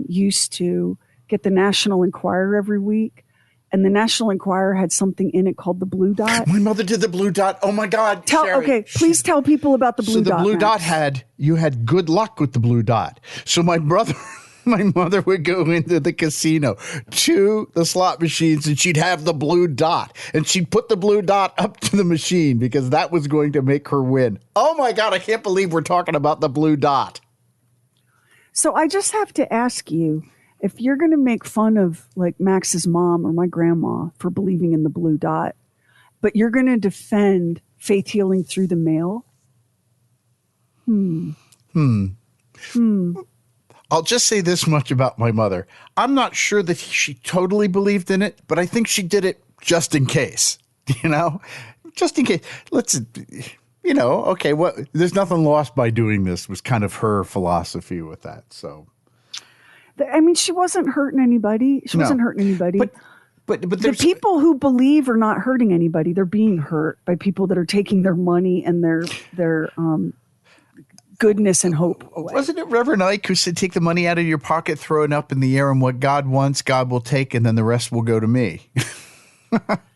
used to get the National Enquirer every week. And the National Enquirer had something in it called the Blue Dot. My mother did the Blue Dot. Oh my God! Please tell people about the Blue Dot. So the Blue Dot you had good luck with the Blue Dot. So my mother would go into the casino to the slot machines, and she'd have the Blue Dot, and she'd put the Blue Dot up to the machine because that was going to make her win. Oh my God! I can't believe we're talking about the Blue Dot. So I just have to ask you, if you're going to make fun of like Max's mom or my grandma for believing in the blue dot, but you're going to defend faith healing through the mail. I'll just say this much about my mother. I'm not sure that she totally believed in it, but I think she did it just in case, just in case. Okay, there's nothing lost by doing this was kind of her philosophy with that. So, I mean, she wasn't hurting anybody. But the people who believe are not hurting anybody. They're being hurt by people that are taking their money and their goodness and hope away. Wasn't it Reverend Ike who said, take the money out of your pocket, throw it up in the air, and what God wants, God will take, and then the rest will go to me.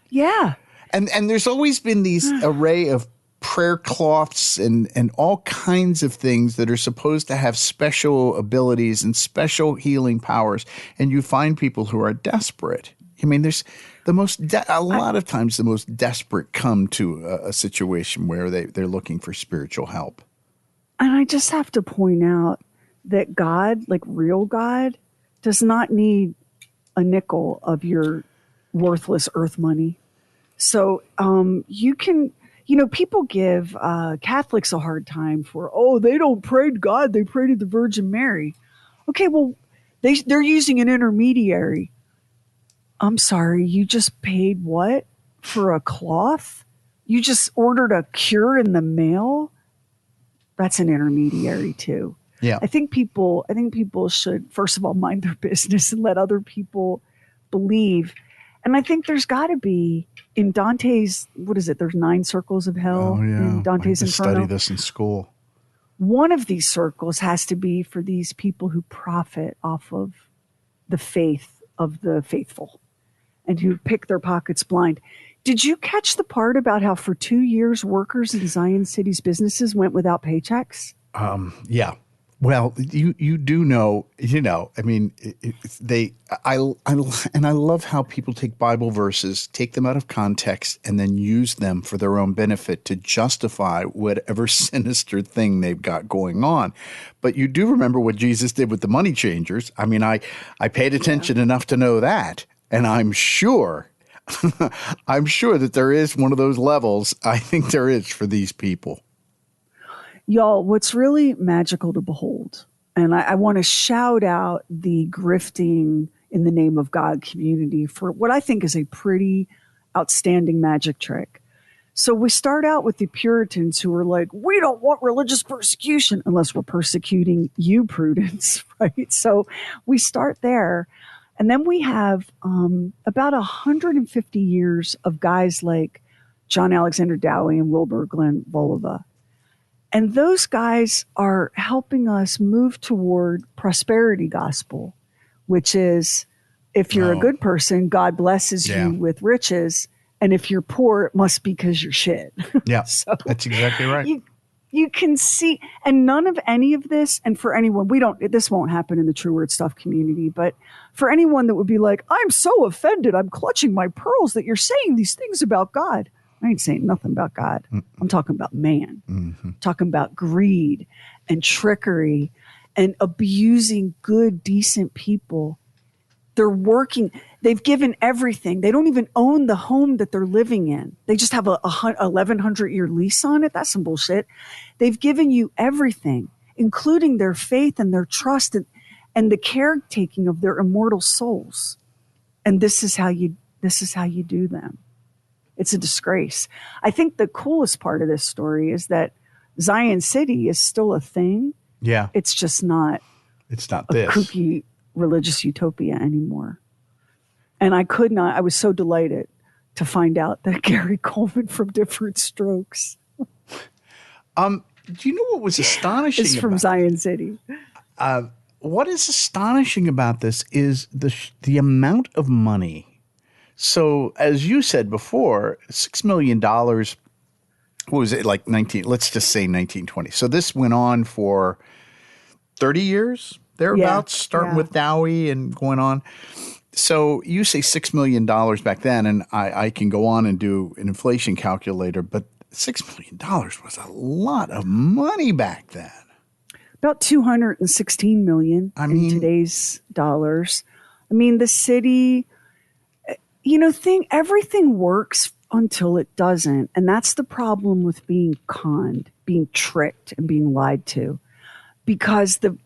Yeah. And there's always been these array of prayer cloths and all kinds of things that are supposed to have special abilities and special healing powers. And you find people who are desperate. I mean, there's a lot of times the most desperate come to a situation where they're looking for spiritual help. And I just have to point out that God, like real God, does not need a nickel of your worthless earth money. So you can, people give Catholics a hard time for, they don't pray to God, they pray to the Virgin Mary. Okay, well, they're using an intermediary. I'm sorry, you just paid what for a cloth? You just ordered a cure in the mail? That's an intermediary too. Yeah. I think people should, first of all, mind their business and let other people believe. And I think there's got to be in Dante's, there's 9 circles of hell in Dante's Inferno. Study this in school. One of these circles has to be for these people who profit off of the faith of the faithful and who pick their pockets blind. Did you catch the part about how for 2 years workers in Zion City's businesses went without paychecks? Yeah. Well, you do know, I mean, I love how people take Bible verses, take them out of context, and then use them for their own benefit to justify whatever sinister thing they've got going on. But you do remember what Jesus did with the money changers. I mean, I paid attention enough to know that, and I'm sure that there is one of those levels. I think there is for these people. Y'all, what's really magical to behold, and I want to shout out the grifting in the name of God community for what I think is a pretty outstanding magic trick. So we start out with the Puritans who are like, we don't want religious persecution unless we're persecuting you, Prudence, right? So we start there. And then we have about 150 years of guys like John Alexander Dowie and Wilbur Glenn Voliva. And those guys are helping us move toward prosperity gospel, which is if you're a good person, God blesses you with riches. And if you're poor, it must be because you're shit. Yeah, so that's exactly right. You can see, and none of any of this, and for anyone, this won't happen in the True Word Stuff community, but for anyone that would be like, I'm so offended, I'm clutching my pearls that you're saying these things about God. I ain't saying nothing about God. I'm talking about man. I'm talking about greed and trickery and abusing good, decent people. They're working. They've given everything. They don't even own the home that they're living in. They just have a 1,100-year lease on it. That's some bullshit. They've given you everything, including their faith and their trust and the caretaking of their immortal souls. And this is how you do them. It's a disgrace. I think the coolest part of this story is that Zion City is still a thing. Yeah. It's just not. It's not a kooky religious utopia anymore. And I was so delighted to find out that Gary Coleman from Different Strokes. Do you know what was astonishing? Is from Zion City. What is astonishing about this is the amount of money. So, as you said before, $6 million, what was it, like let's just say 1920. So this went on for 30 years, thereabouts, starting with Dowie and going on. So you say $6 million back then, and I can go on and do an inflation calculator, but $6 million was a lot of money back then. About 216 million in today's dollars. I mean, the city, everything works until it doesn't. And that's the problem with being conned, being tricked, and being lied to. Because the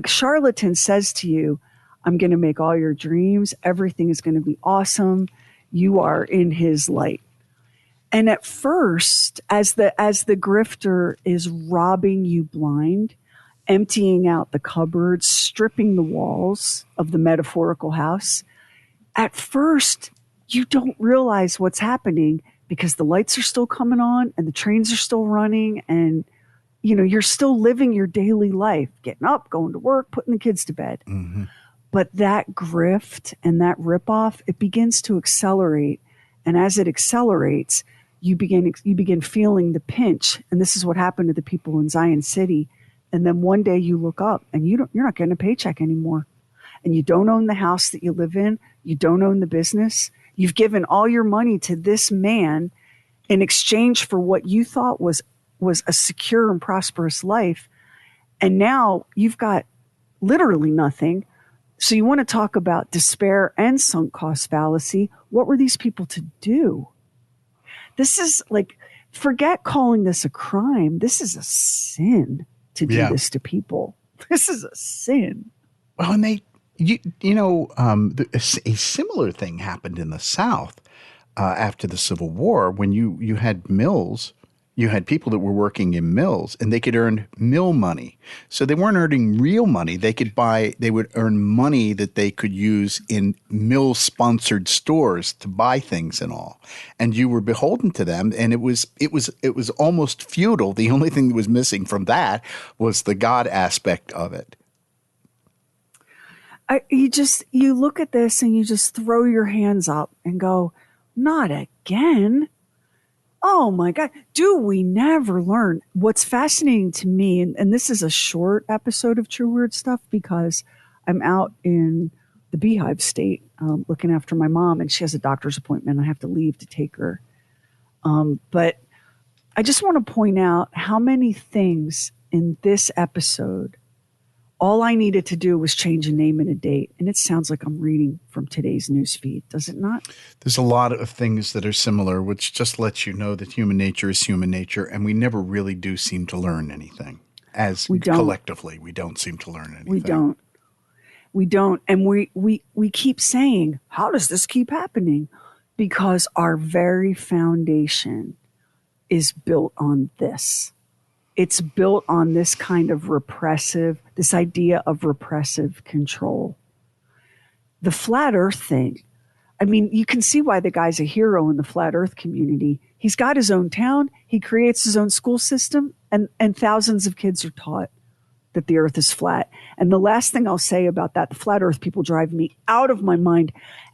charlatan says to you, I'm going to make all your dreams. Everything is going to be awesome. You are in his light. And at first, as the grifter is robbing you blind, emptying out the cupboards, stripping the walls of the metaphorical house, at first, you don't realize what's happening because the lights are still coming on and the trains are still running and you're still living your daily life, getting up, going to work, putting the kids to bed. Mm-hmm. But that grift and that ripoff, it begins to accelerate. And as it accelerates, you begin feeling the pinch. And this is what happened to the people in Zion City. And then one day you look up and you're not getting a paycheck anymore. And you don't own the house that you live in. You don't own the business. You've given all your money to this man in exchange for what you thought was a secure and prosperous life. And now you've got literally nothing. So you want to talk about despair and sunk cost fallacy. What were these people to do? This is like, forget calling this a crime. This is a sin to do this to people. This is a sin. Well, and a similar thing happened in the South after the Civil War when you had mills. You had people that were working in mills and they could earn mill money. So they weren't earning real money. They would earn money that they could use in mill sponsored stores to buy things and all. And you were beholden to them. And it was almost feudal. The only thing that was missing from that was the God aspect of it. You look at this and you just throw your hands up and go, not again. Oh my God. Do we never learn? What's fascinating to me, and this is a short episode of True Weird Stuff because I'm out in the Beehive State looking after my mom and she has a doctor's appointment. I have to leave to take her. But I just want to point out how many things in this episode, all I needed to do was change a name and a date. And it sounds like I'm reading from today's news feed, does it not? There's a lot of things that are similar, which just lets you know that human nature is human nature. And we never really do seem to learn anything. Collectively, we don't seem to learn anything. We don't. And we keep saying, how does this keep happening? Because our very foundation is built on this. It's built on this kind of this idea of repressive control. The flat earth thing. I mean, you can see why the guy's a hero in the flat earth community. He's got his own town. He creates his own school system and thousands of kids are taught that the earth is flat. And the last thing I'll say about that, the flat earth people drive me out of my mind,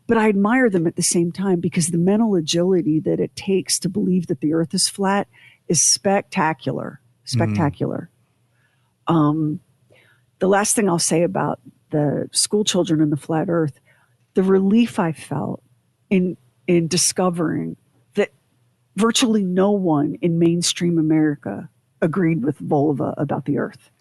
but I admire them at the same time because the mental agility that it takes to believe that the earth is flat is spectacular. Spectacular. The last thing I'll say about the school children in the flat earth, the relief I felt in discovering that virtually no one in mainstream America agreed with Voliva about the earth.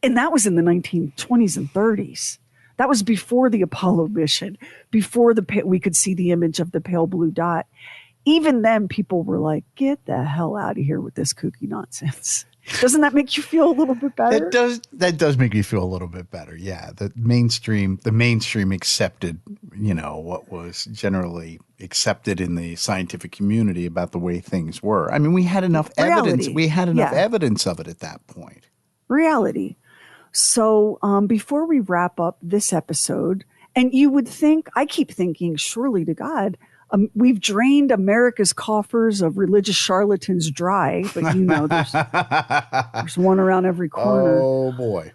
And that was in the 1920s and 30s. That was before the Apollo mission, before we could see the image of the pale blue dot. Even then, people were like, get the hell out of here with this kooky nonsense. Doesn't that make you feel a little bit better? That does make me feel a little bit better. Yeah. The mainstream accepted, what was generally accepted in the scientific community about the way things were. I mean, we had enough evidence. We had enough evidence of it at that point. Reality. So before we wrap up this episode, and you would think, I keep thinking, surely to God, we've drained America's coffers of religious charlatans dry, but there's one around every corner. Oh, boy.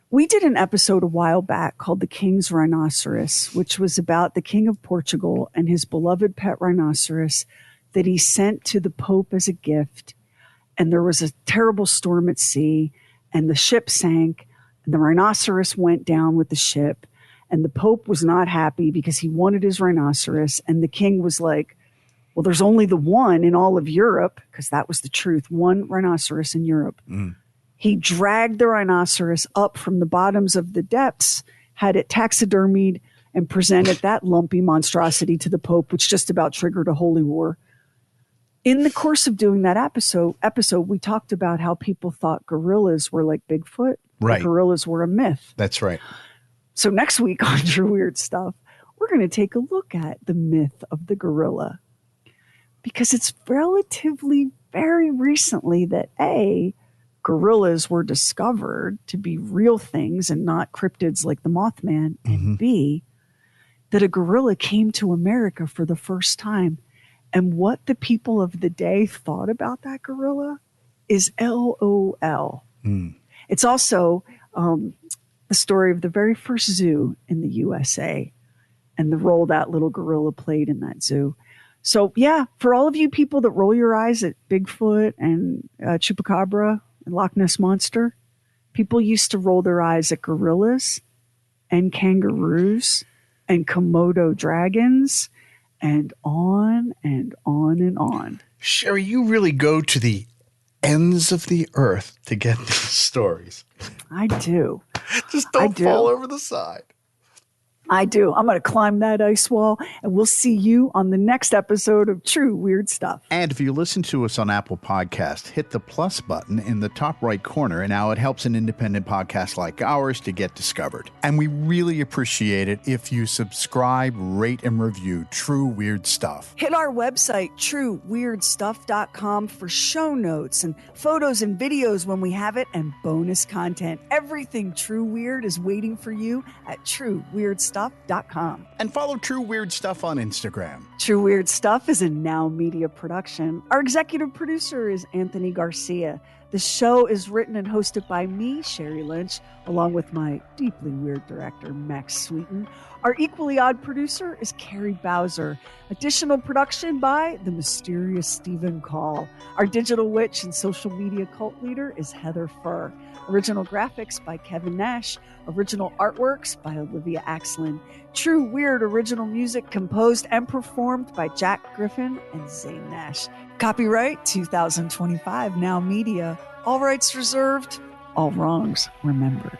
We did an episode a while back called The King's Rhinoceros, which was about the King of Portugal and his beloved pet rhinoceros that he sent to the Pope as a gift. And there was a terrible storm at sea, and the ship sank, and the rhinoceros went down with the ship. And the Pope was not happy because he wanted his rhinoceros. And the king was like, well, there's only the one in all of Europe, because that was the truth, one rhinoceros in Europe. He dragged the rhinoceros up from the bottoms of the depths, had it taxidermied, and presented that lumpy monstrosity to the Pope, which just about triggered a holy war. In the course of doing that episode, we talked about how people thought gorillas were like Bigfoot. Right. Gorillas were a myth. That's right. So next week on True Weird Stuff, we're going to take a look at the myth of the gorilla. Because it's relatively very recently that gorillas were discovered to be real things and not cryptids like the Mothman, and B, that a gorilla came to America for the first time. And what the people of the day thought about that gorilla is LOL. It's also the story of the very first zoo in the USA and the role that little gorilla played in that zoo. So, yeah, for all of you people that roll your eyes at Bigfoot and Chupacabra and Loch Ness Monster, people used to roll their eyes at gorillas and kangaroos and Komodo dragons and on and on and on. Sherry, you really go to the ends of the earth to get these stories. I do. Just don't fall over the side. I do. I'm going to climb that ice wall, and we'll see you on the next episode of True Weird Stuff. And if you listen to us on Apple Podcasts, hit the plus button in the top right corner, and now it helps an independent podcast like ours to get discovered. And we really appreciate it if you subscribe, rate, and review True Weird Stuff. Hit our website, trueweirdstuff.com, for show notes and photos and videos when we have it, and bonus content. Everything True Weird is waiting for you at trueweirdstuff.com. And follow True Weird Stuff on Instagram. True Weird Stuff is a Now Media production. Our executive producer is Anthony Garcia. The show is written and hosted by me, Sherry Lynch, along with my deeply weird director, Max Sweeten. Our equally odd producer is Carrie Bowser. Additional production by the mysterious Stephen Call. Our digital witch and social media cult leader is Heather Furr. Original graphics by Kevin Nash. Original artworks by Olivia Axlin. True Weird original music composed and performed by Jack Griffin and Zane Nash. Copyright 2025 Now Media. All rights reserved, all wrongs remembered.